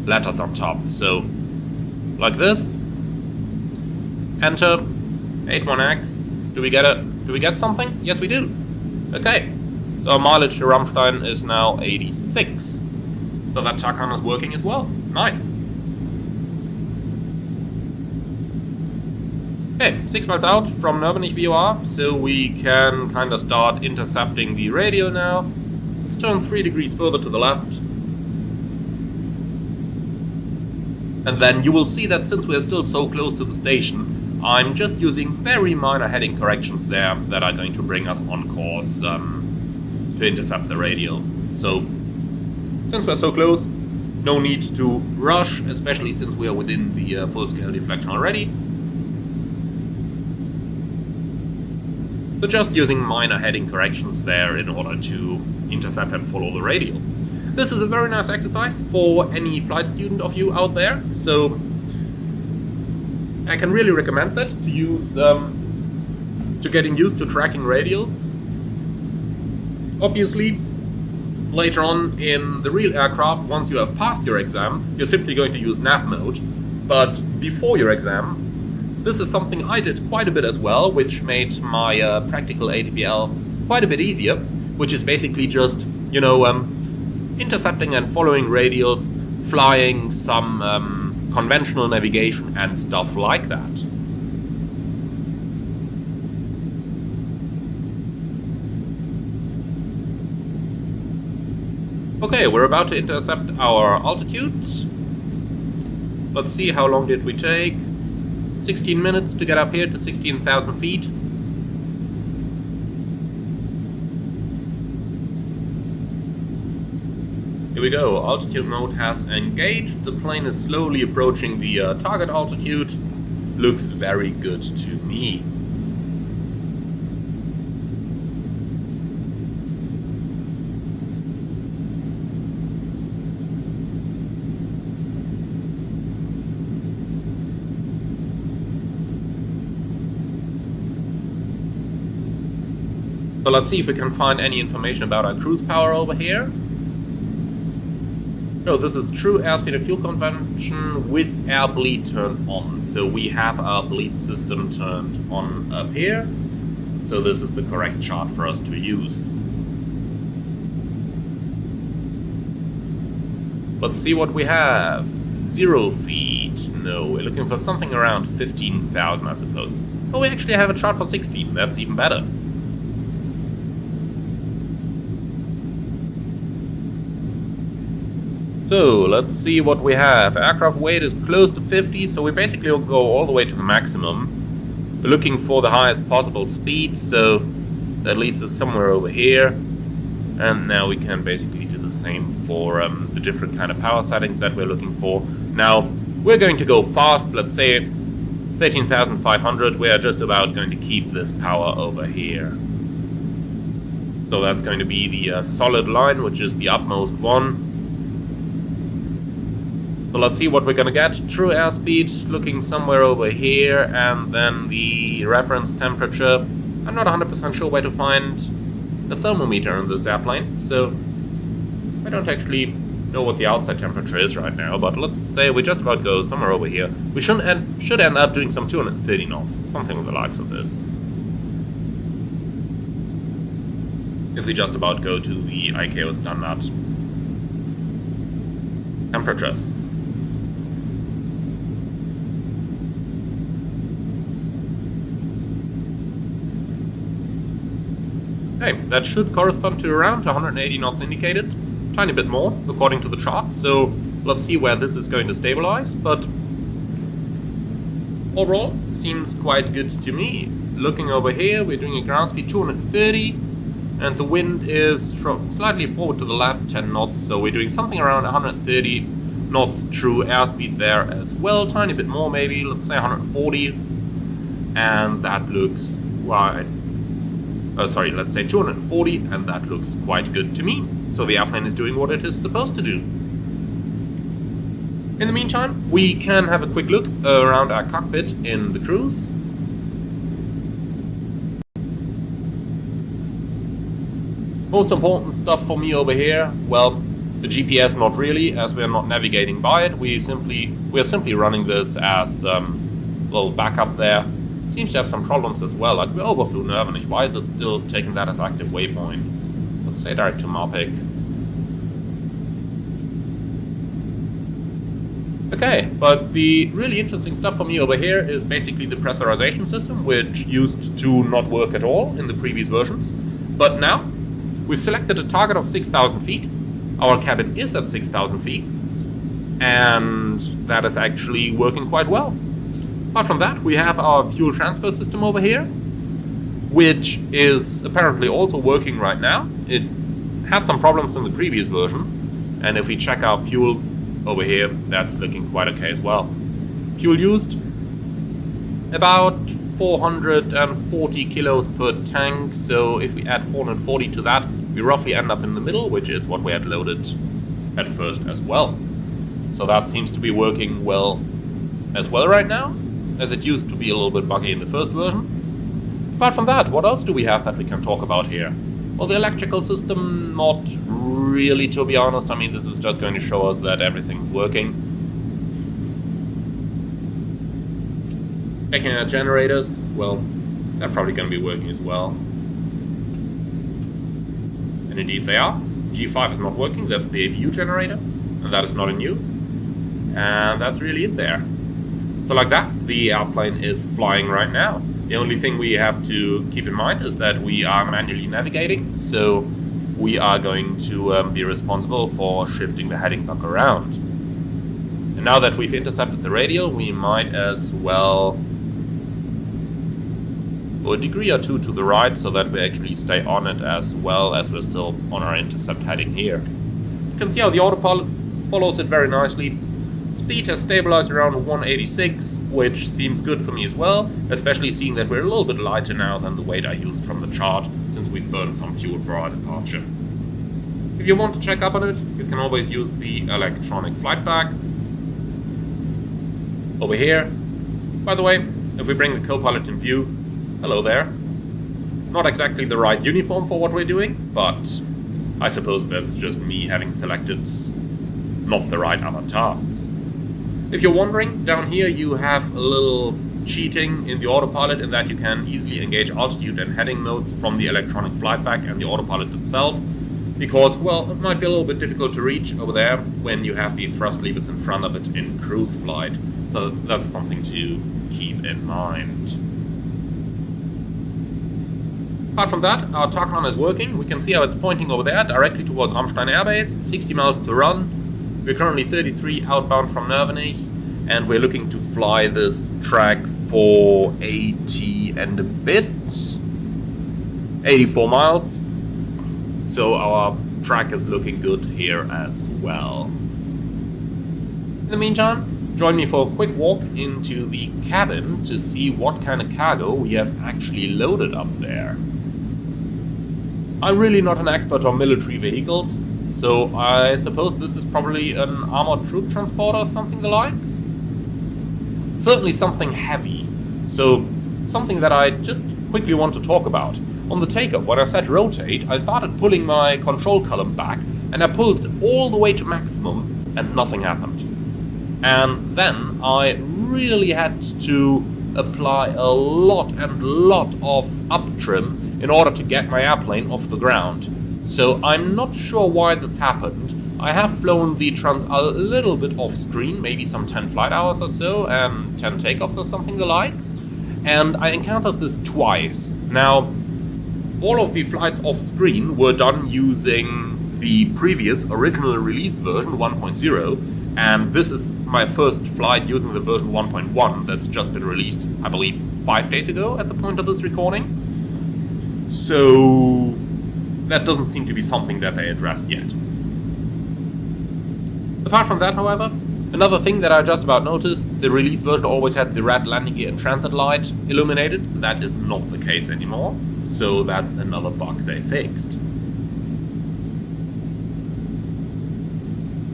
letters on top. So, like this, enter. 81X. Do we get it? Do we get something? Yes, we do. Okay. So our mileage to Rammstein is now 86. So that Takan is working as well. Nice. Okay, 6 miles out from Nürnberg VOR, so we can kind of start intercepting the radio now. Let's turn 3 degrees further to the left. And then you will see that since we're still so close to the station, I'm just using very minor heading corrections there that are going to bring us on course to intercept the radio. So, since we're so close, no need to rush, especially since we are within the full-scale deflection already. So just using minor heading corrections there in order to intercept and follow the radio. This is a very nice exercise for any flight student of you out there, so I can really recommend that to use to getting used to tracking radials. Obviously, later on in the real aircraft, once you have passed your exam, you're simply going to use nav mode. But before your exam, this is something I did quite a bit as well, which made my practical ATPL quite a bit easier, which is basically just, you know, intercepting and following radials, flying some conventional navigation and stuff like that. Okay, we're about to intercept our altitude. Let's see, how long did we take? 16 minutes to get up here to 16,000 feet. Here we go, altitude mode has engaged. The plane is slowly approaching the target altitude. Looks very good to me. So let's see if we can find any information about our cruise power over here. So this is true airspeed and fuel convention with air bleed turned on. So we have our bleed system turned on up here. So this is the correct chart for us to use. Let's see what we have. 0 feet. No, we're looking for something around 15,000, I suppose. Oh, we actually have a chart for 16. That's even better. So, let's see what we have. Aircraft weight is close to 50, so we basically will go all the way to the maximum. We're looking for the highest possible speed, so that leads us somewhere over here. And now we can basically do the same for the different kind of power settings that we're looking for. Now, we're going to go fast, let's say 13,500. We are just about going to keep this power over here. So that's going to be the solid line, which is the upmost one. So let's see what we're going to get. True airspeed looking somewhere over here, and then the reference temperature. I'm not 100% sure where to find the thermometer in this airplane, so I don't actually know what the outside temperature is right now, but let's say we just about go somewhere over here. We should end up doing some 230 knots, something of the likes of this. If we just about go to the ICAO standard temperatures. Okay, that should correspond to around 180 knots indicated. Tiny bit more, according to the chart. So let's see where this is going to stabilize. But overall, seems quite good to me. Looking over here, we're doing a ground speed 230. And the wind is from slightly forward to the left, 10 knots. So we're doing something around 130 knots true airspeed there as well. Tiny bit more maybe, let's say 140. And that looks quite... let's say 240, and that looks quite good to me. So the airplane is doing what it is supposed to do. In the meantime, we can have a quick look around our cockpit in the cruise. Most important stuff for me over here, well, the GPS not really, as we are not navigating by it. We are simply running this as a little backup there. Seems to have some problems as well, like we overflew Nürnberg. Why is it still taking that as active waypoint? Let's say direct to Marpic. Okay, but the really interesting stuff for me over here is basically the pressurization system, which used to not work at all in the previous versions. But now, we've selected a target of 6,000 feet. Our cabin is at 6,000 feet. And that is actually working quite well. Apart from that, we have our fuel transfer system over here, which is apparently also working right now. It had some problems in the previous version, and if we check our fuel over here, that's looking quite okay as well. Fuel used, about 440 kilos per tank, so if we add 440 to that, we roughly end up in the middle, which is what we had loaded at first as well. So that seems to be working well as well right now, as it used to be a little bit buggy in the first version. Apart from that, what else do we have that we can talk about here? Well, the electrical system, not really, to be honest. I mean, this is just going to show us that everything's working. Checking our generators, well, they're probably going to be working as well. And indeed they are. G5 is not working, that's the APU generator, and that is not in use. And that's really it there. So like that, the airplane is flying right now. The only thing we have to keep in mind is that we are manually navigating, so we are going to be responsible for shifting the heading back around. And now that we've intercepted the radial, we might as well go a degree or two to the right so that we actually stay on it as well as we're still on our intercept heading here. You can see how the autopilot follows it very nicely. Speed has stabilized around 186, which seems good for me as well, especially seeing that we're a little bit lighter now than the weight I used from the chart, since we've burned some fuel for our departure. If you want to check up on it, you can always use the electronic flight bag over here. By the way, if we bring the co-pilot in view, hello there. Not exactly the right uniform for what we're doing, but I suppose that's just me having selected not the right avatar. If you're wondering, down here you have a little cheating in the autopilot in that you can easily engage altitude and heading modes from the electronic flight bag and the autopilot itself, because, well, it might be a little bit difficult to reach over there when you have the thrust levers in front of it in cruise flight. So that's something to keep in mind. Apart from that, our Tacron is working. We can see how it's pointing over there directly towards Ramstein Airbase, 60 miles to run. We're currently 33 outbound from Nurvenich, and we're looking to fly this track for 80 and a bit, 84 miles. So our track is looking good here as well. In the meantime, join me for a quick walk into the cabin to see what kind of cargo we have actually loaded up there. I'm really not an expert on military vehicles, so I suppose this is probably an armored troop transporter or something the likes. Certainly something heavy, so something that I just quickly want to talk about. On the takeoff, when I said rotate, I started pulling my control column back, and I pulled it all the way to maximum, and nothing happened. And then I really had to apply a lot of up trim in order to get my airplane off the ground. So I'm not sure why this happened. I have flown the TRANSALL a little bit off screen, maybe some 10 flight hours or so, and 10 takeoffs or something the likes. And I encountered this twice. Now, all of the flights off screen were done using the previous original release version 1.0, and this is my first flight using the version 1.1 that's just been released, I believe, 5 days ago at the point of this recording. So that doesn't seem to be something that they addressed yet. Apart from that, however, another thing that I just about noticed, the release version always had the red landing gear and transit light illuminated. That is not the case anymore. So that's another bug they fixed.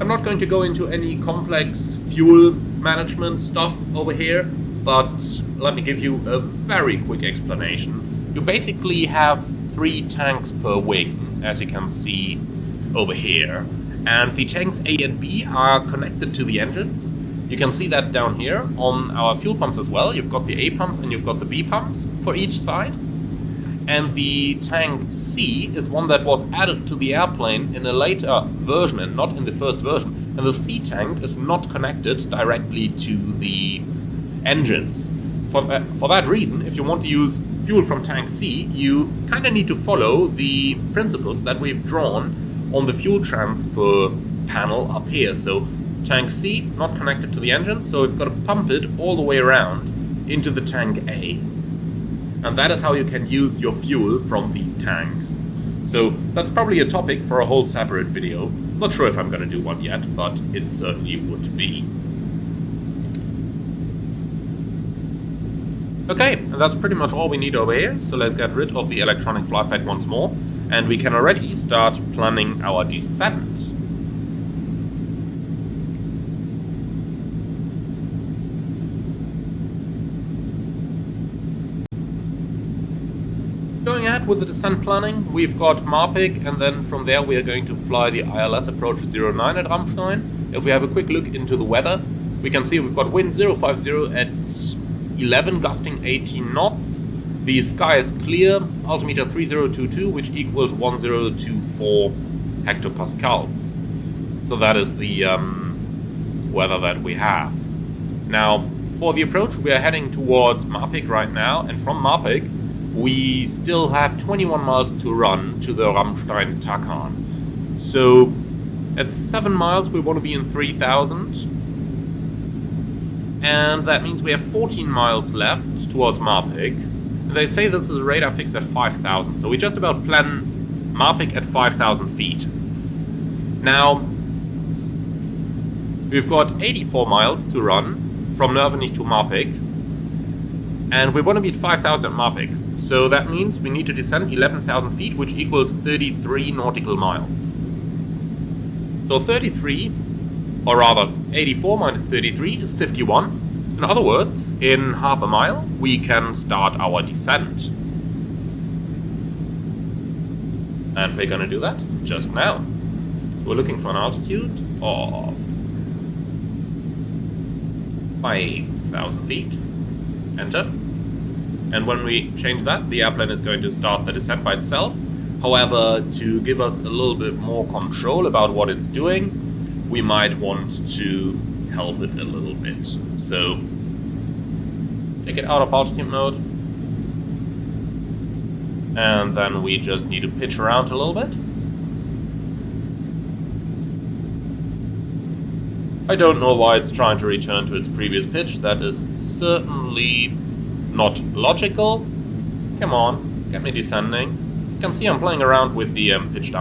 I'm not going to go into any complex fuel management stuff over here, but let me give you a very quick explanation. You basically have 3 tanks per wing, as you can see over here, and the tanks A and B are connected to the engines. You can see that down here on our fuel pumps as well. You've got the A pumps and you've got the B pumps for each side. And the tank C is one that was added to the airplane in a later version and not in the first version. And the C tank is not connected directly to the engines. For that reason, if you want to use fuel from tank C, you kind of need to follow the principles that we've drawn on the fuel transfer panel up here. So tank C not connected to the engine, so we've got to pump it all the way around into the tank A. And that is how you can use your fuel from these tanks. So that's probably a topic for a whole separate video. Not sure if I'm going to do one yet, but it certainly would be. Okay, and that's pretty much all we need over here. So let's get rid of the electronic flight pack once more, and we can already start planning our descent. Going ahead with the descent planning, we've got Marpig, and then from there we are going to fly the ILS approach 09 at Ramstein. If we have a quick look into the weather, we can see we've got wind 050 at 11, gusting 18 knots. The sky is clear, altimeter 3022, which equals 1024 hectopascals. So that is the weather that we have. Now, for the approach, we are heading towards Marpig right now, and from Marpig, we still have 21 miles to run to the Ramstein Takan. So at 7 miles we want to be in 3000, and that means we have 14 miles left towards Marpig. And they say this is a radar fix at 5000, so we just about plan Marpig at 5000 feet. Now we've got 84 miles to run from Nurvenich to Marpig, and we want to be at 5000 at Marpig. So that means we need to descend 11,000 feet, which equals 33 nautical miles. So 33, or rather 84 minus 33 is 51. In other words, in half a mile, we can start our descent. And we're gonna do that just now. We're looking for an altitude of 5,000 feet. Enter. And when we change that, the airplane is going to start the descent by itself. However, to give us a little bit more control about what it's doing, we might want to help it a little bit. So, take it out of altitude mode. And then we just need to pitch around a little bit. I don't know why it's trying to return to its previous pitch. That is certainly not logical. Come on, get me descending. You can see I'm playing around with the pitch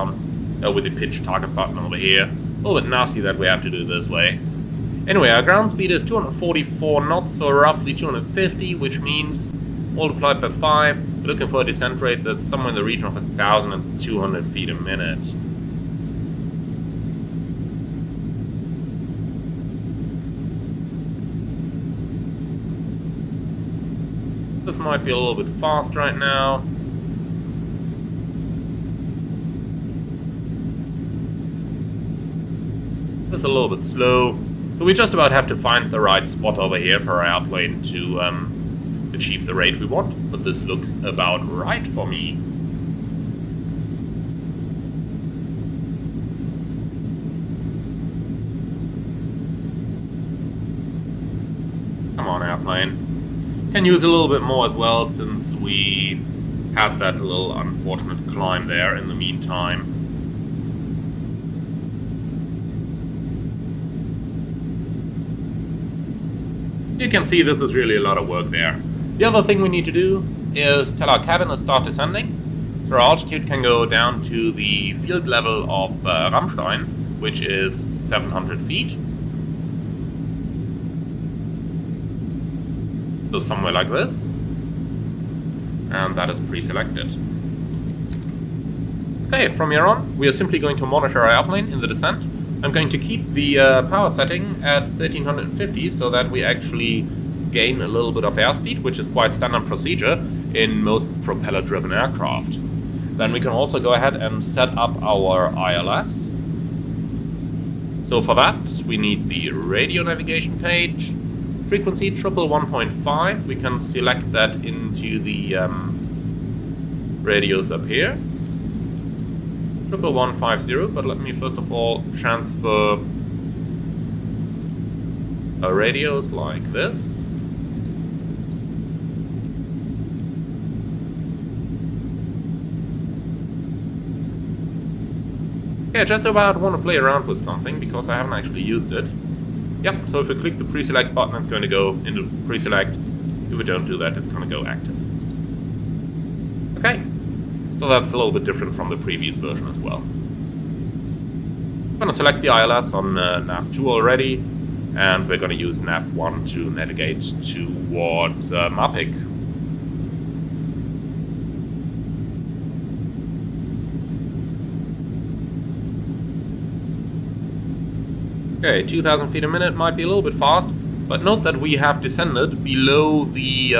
target button over here. A little bit nasty that we have to do this way. Anyway, our ground speed is 244 knots, so roughly 250, which means multiplied by 5, we're looking for a descent rate that's somewhere in the region of 1,200 feet a minute. This might be a little bit fast right now. This a little bit slow. So we just about have to find the right spot over here for our airplane to achieve the rate we want. But this looks about right for me. Come on, airplane. Can use a little bit more as well, since we had that little unfortunate climb there in the meantime. You can see this is really a lot of work there. The other thing we need to do is tell our cabin to start descending. So our altitude can go down to the field level of Rammstein, which is 700 feet. So somewhere like this. And that is pre-selected. Okay, from here on, we are simply going to monitor our airplane in the descent. I'm going to keep the power setting at 1350 so that we actually gain a little bit of airspeed, which is quite standard procedure in most propeller-driven aircraft. Then we can also go ahead and set up our ILS. So for that, we need the radio navigation page. Frequency 111.5, we can select that into the radios up here. 11150, but let me first of all transfer our radios like this. Okay, I just about want to play around with something because I haven't actually used it. Yep, so if we click the pre-select button, it's going to go into pre-select. If we don't do that, it's going to go active. Okay, so that's a little bit different from the previous version as well. I'm going to select the ILS on nav2 already, and we're going to use nav1 to navigate towards Mapik. Okay, 2,000 feet a minute might be a little bit fast, but note that we have descended below the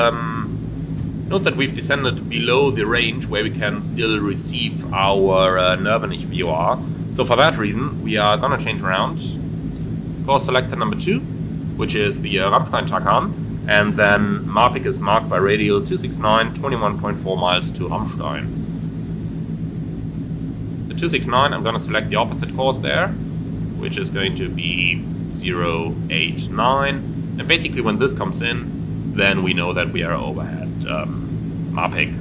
range where we can still receive our Nvidia VOR. So for that reason, we are gonna change around. Course selector number 2, which is the Rammstein Takan, and then Mapik is marked by radial 269, 21.4 miles to Rammstein. The 269, I'm gonna select the opposite course there, which is going to be 089. And basically when this comes in, then we know that we are over at Mapik.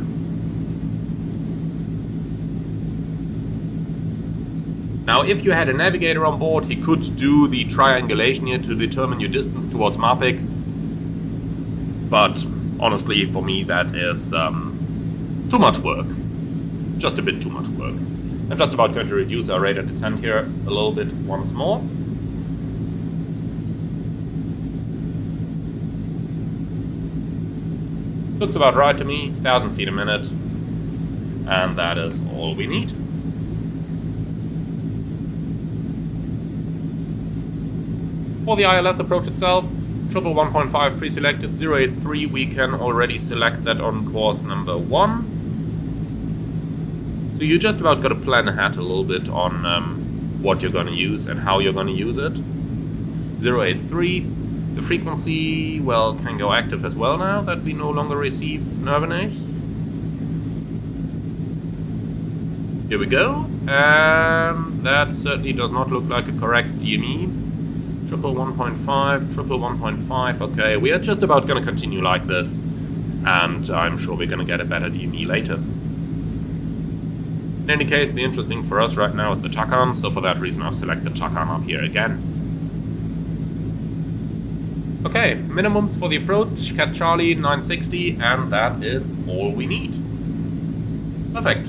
Now if you had a navigator on board, he could do the triangulation here to determine your distance towards Mapik. But honestly, for me that is too much work. Just a bit too much work. I'm just about going to reduce our rate of descent here a little bit once more. Looks about right to me, 1,000 feet a minute. And that is all we need. For the ILS approach itself, 111.5 pre-selected, 083, we can already select that on course number 1. So you just about got to plan ahead a little bit on what you're going to use and how you're going to use it. 083, the frequency, well, can go active as well now that we no longer receive Nvidia. Here we go, and that certainly does not look like a correct DME. 111.5, 111.5, okay, we are just about going to continue like this, and I'm sure we're going to get a better DME later. In any case, the interesting for us right now is the Takan, so for that reason I've selected Takan up here again. Okay, minimums for the approach, Cat Charlie 960, and that is all we need. Perfect.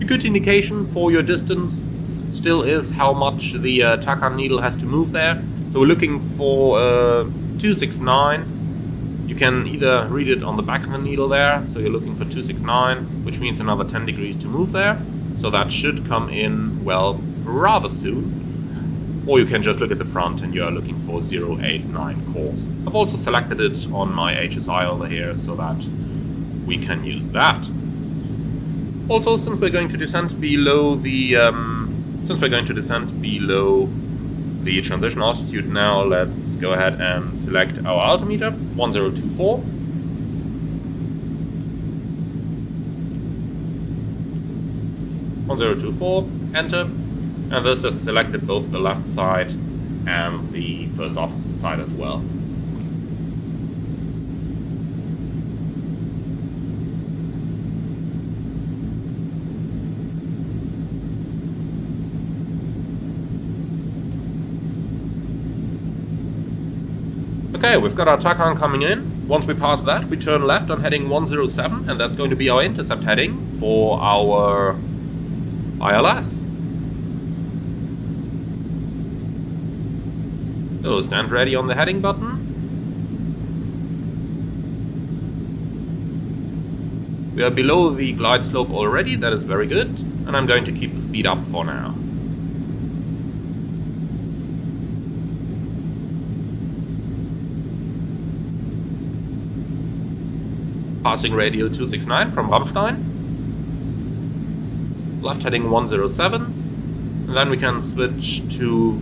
A good indication for your distance still is how much the TACAN needle has to move there. So we're looking for 269. You can either read it on the back of the needle there, so you're looking for 269, which means another 10 degrees to move there. So that should come in, well, rather soon. Or you can just look at the front and you're looking for 089 course. I've also selected it on my HSI over here so that we can use that. Also, since we're going to descend below the transition altitude now, let's go ahead and select our altimeter, 1024. Enter, and this has selected both the left side and the first officer's side as well. Okay, we've got our TACAN coming in. Once we pass that, we turn left on heading 107, and that's going to be our intercept heading for our ILS. So stand ready on the heading button. We are below the glide slope already, that is very good, and I'm going to keep the speed up for now. Passing radio 269 from Rammstein. Left heading 107. And then we can switch to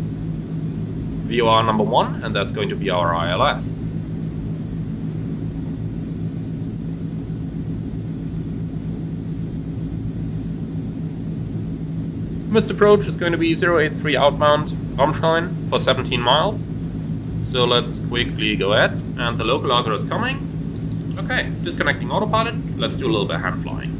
VOR number 1, and that's going to be our ILS. Missed approach is going to be 083 outbound Rammstein for 17 miles. So let's quickly go ahead, and the localizer is coming. Okay, disconnecting autopilot, let's do a little bit of hand flying.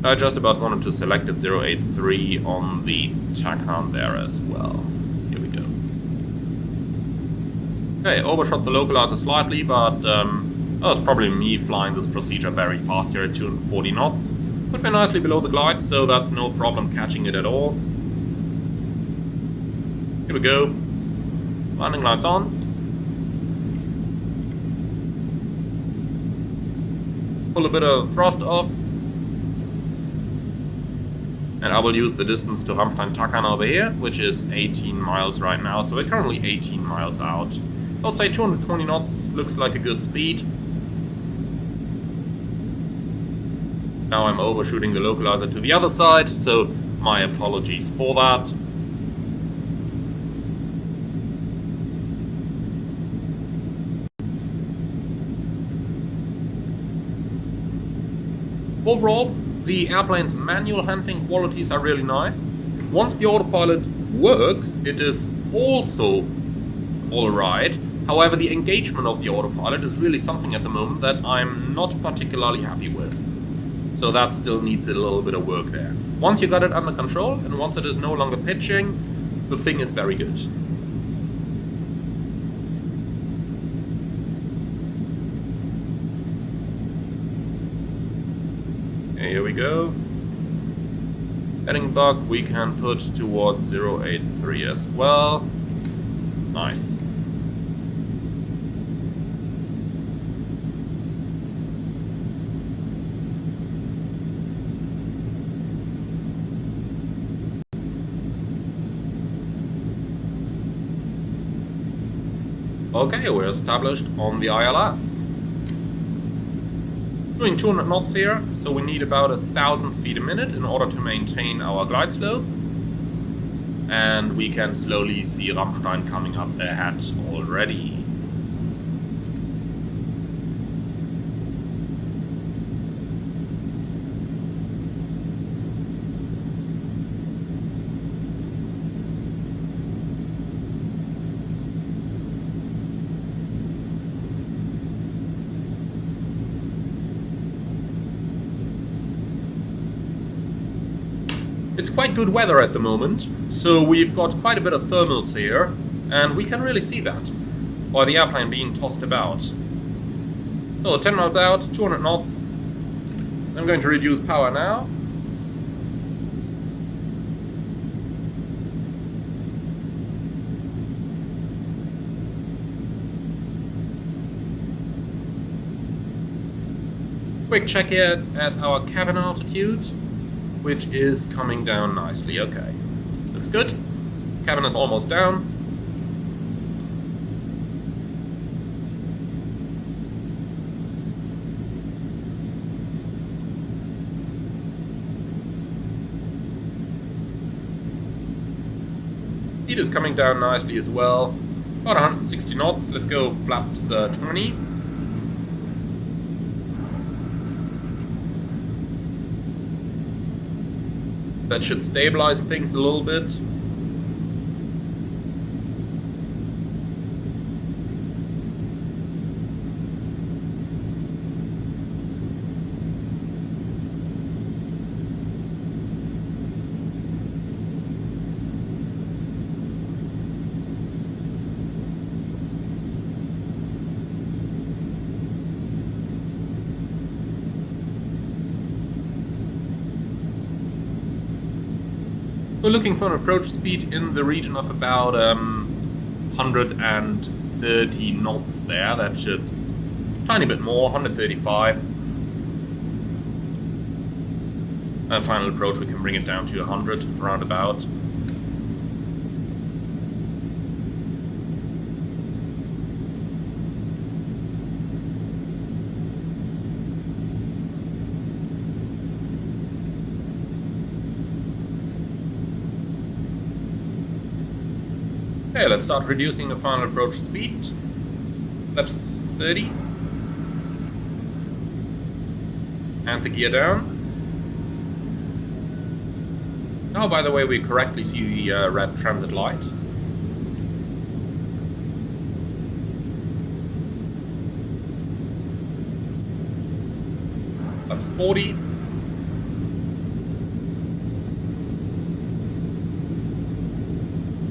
I just about wanted to select it 083 on the TACAN there as well. Here we go. Okay, overshot the localizer slightly, but it's probably me flying this procedure very fast here at 240 knots. Put me nicely below the glide, so that's no problem catching it at all. Here we go. Landing lights on. Pull a bit of thrust off. And I will use the distance to Rammstein TACAN over here, which is 18 miles right now. So we're currently 18 miles out. I'd say 220 knots looks like a good speed. Now I'm overshooting the localizer to the other side, so my apologies for that. Overall, the airplane's manual handling qualities are really nice. Once the autopilot works, it is also alright. However, the engagement of the autopilot is really something at the moment that I'm not particularly happy with. So that still needs a little bit of work there. Once you got it under control, and once it is no longer pitching, the thing is very good. Here we go. Heading back we can put towards 083 as well. Nice. Okay, we're established on the ILS. Doing 200 knots here, so we need about 1,000 feet a minute in order to maintain our glide slope. And we can slowly see Rammstein coming up ahead already. It's quite good weather at the moment, so we've got quite a bit of thermals here, and we can really see that by the airplane being tossed about. So 10 miles out, 200 knots. I'm going to reduce power now. Quick check here at our cabin altitude, which is coming down nicely. Okay, looks good. Cabin is almost down. Speed is coming down nicely as well. About 160 knots. Let's go flaps 20. That should stabilize things a little bit. We're looking for an approach speed in the region of about 130 knots there. That should tiny bit more, 135. And final approach, we can bring it down to 100 roundabout. Okay, let's start reducing the final approach speed. Flaps 30. And the gear down. Now, by the way, we correctly see the red transit light. Flaps 40.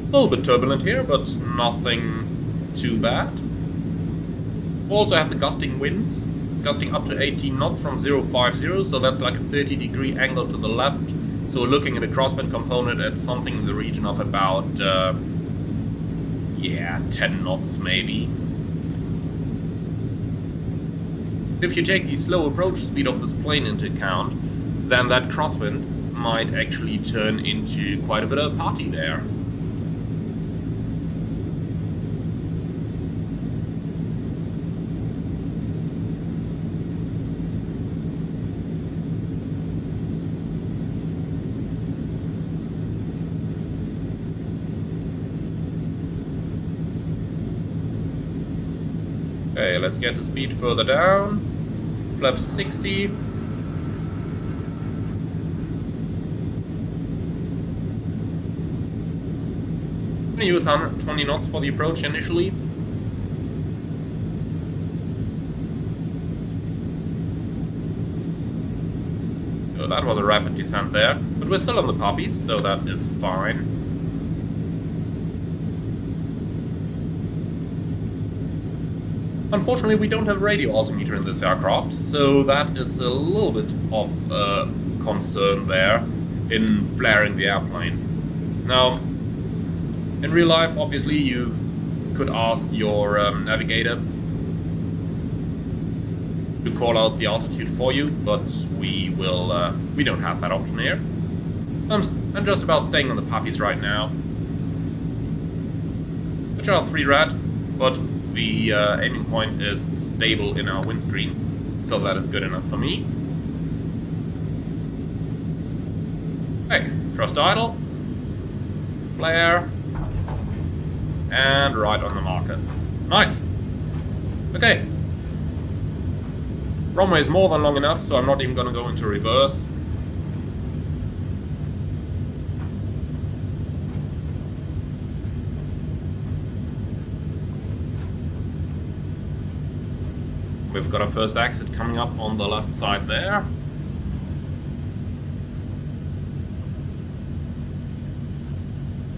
A little bit turbulent here, but nothing too bad. We also have the gusting winds, gusting up to 18 knots from 050, so that's like a 30-degree angle to the left. So we're looking at a crosswind component at something in the region of about, 10 knots maybe. If you take the slow approach speed of this plane into account, then that crosswind might actually turn into quite a bit of a party there. Okay, let's get the speed further down. Flap 60. I'm going to use 120 knots for the approach initially. So that was a rapid descent there, but we're still on the poppies, so that is fine. Unfortunately, we don't have a radio altimeter in this aircraft, so that is a little bit of concern there in flaring the airplane. Now, in real life, obviously, you could ask your navigator to call out the altitude for you, but we don't have that option here. I'm just about staying on the poppies right now. Which are 3 rad, but the aiming point is stable in our windscreen, so that is good enough for me. Okay, thrust idle, flare, and right on the marker. Nice! Okay. Runway is more than long enough, so I'm not even going to go into reverse. We've got our first exit coming up on the left side there.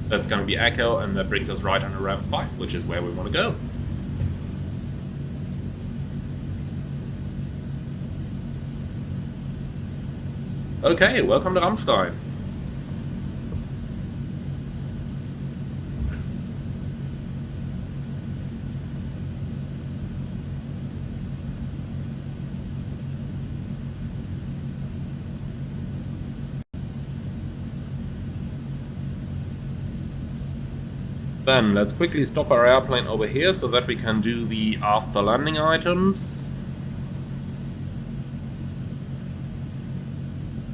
That's going to be Echo, and that brings us right under ramp 5, which is where we want to go. Okay, welcome to Rammstein. Then let's quickly stop our airplane over here so that we can do the after landing items.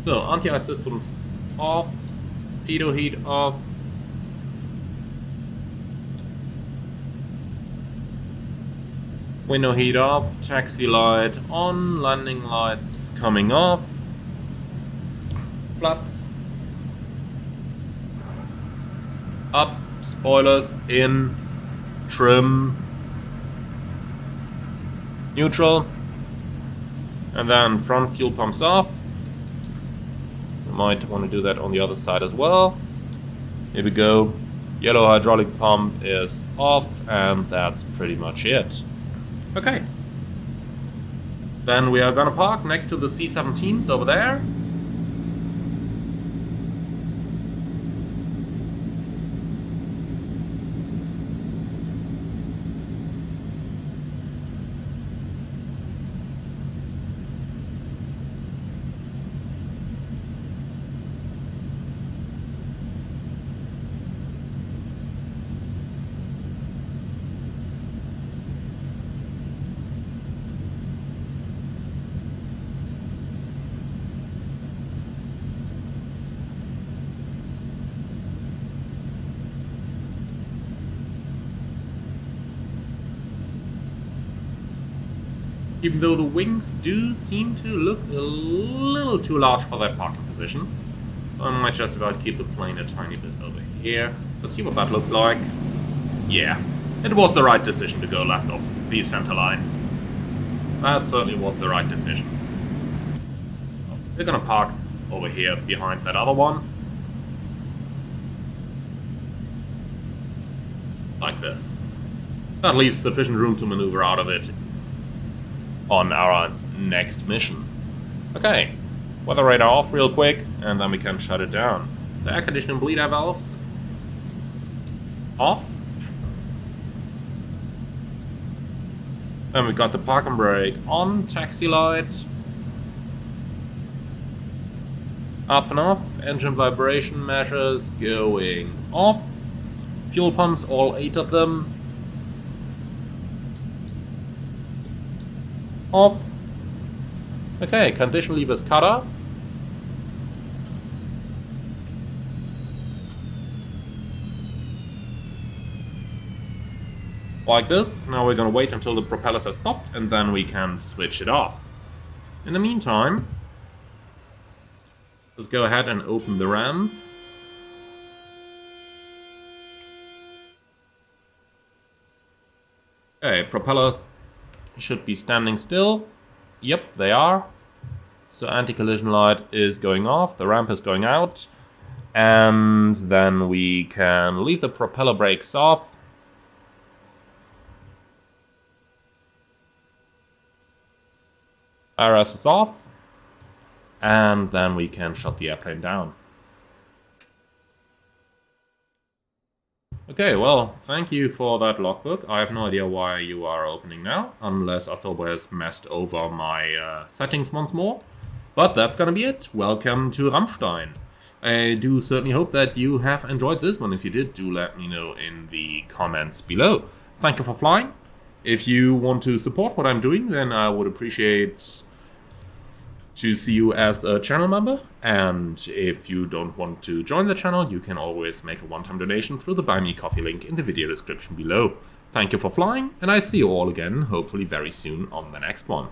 So, anti-ice systems off, pitot heat off. Window heat off, taxi light on, landing lights coming off. Flaps up. Spoilers in, trim, neutral, and then front fuel pumps off. You might want to do that on the other side as well. Here we go. Yellow hydraulic pump is off, and that's pretty much it. Okay. Then we are gonna park next to the C-17s over there. Even though the wings do seem to look a little too large for that parking position. So I might just about keep the plane a tiny bit over here. Let's see what that looks like. Yeah, it was the right decision to go left of the center line. That certainly was the right decision. We're gonna park over here behind that other one. Like this. That leaves sufficient room to maneuver out of it on our next mission. Okay, weather radar off real quick, and then we can shut it down. The air conditioning bleed air valves off. Then we got the park and brake on, taxi light up and off, engine vibration measures going off, fuel pumps, all 8 of them, off. Okay, condition levers cut off. Like this. Now we're gonna wait until the propellers are stopped, and then we can switch it off. In the meantime, let's go ahead and open the ramp. Okay, propellers should be standing still. Yep, they are. So anti-collision light is going off, the ramp is going out, and then we can leave the propeller brakes off. IRS is off, and then we can shut the airplane down. Okay, well, thank you for that logbook. I have no idea why you are opening now, unless Asobo has messed over my settings once more. But that's gonna be it. Welcome to Rammstein. I do certainly hope that you have enjoyed this one. If you did, do let me know in the comments below. Thank you for flying. If you want to support what I'm doing, then I would appreciate to see you as a channel member, and if you don't want to join the channel, you can always make a one-time donation through the Buy Me Coffee link in the video description below. Thank you for flying, and I see you all again, hopefully very soon on the next one.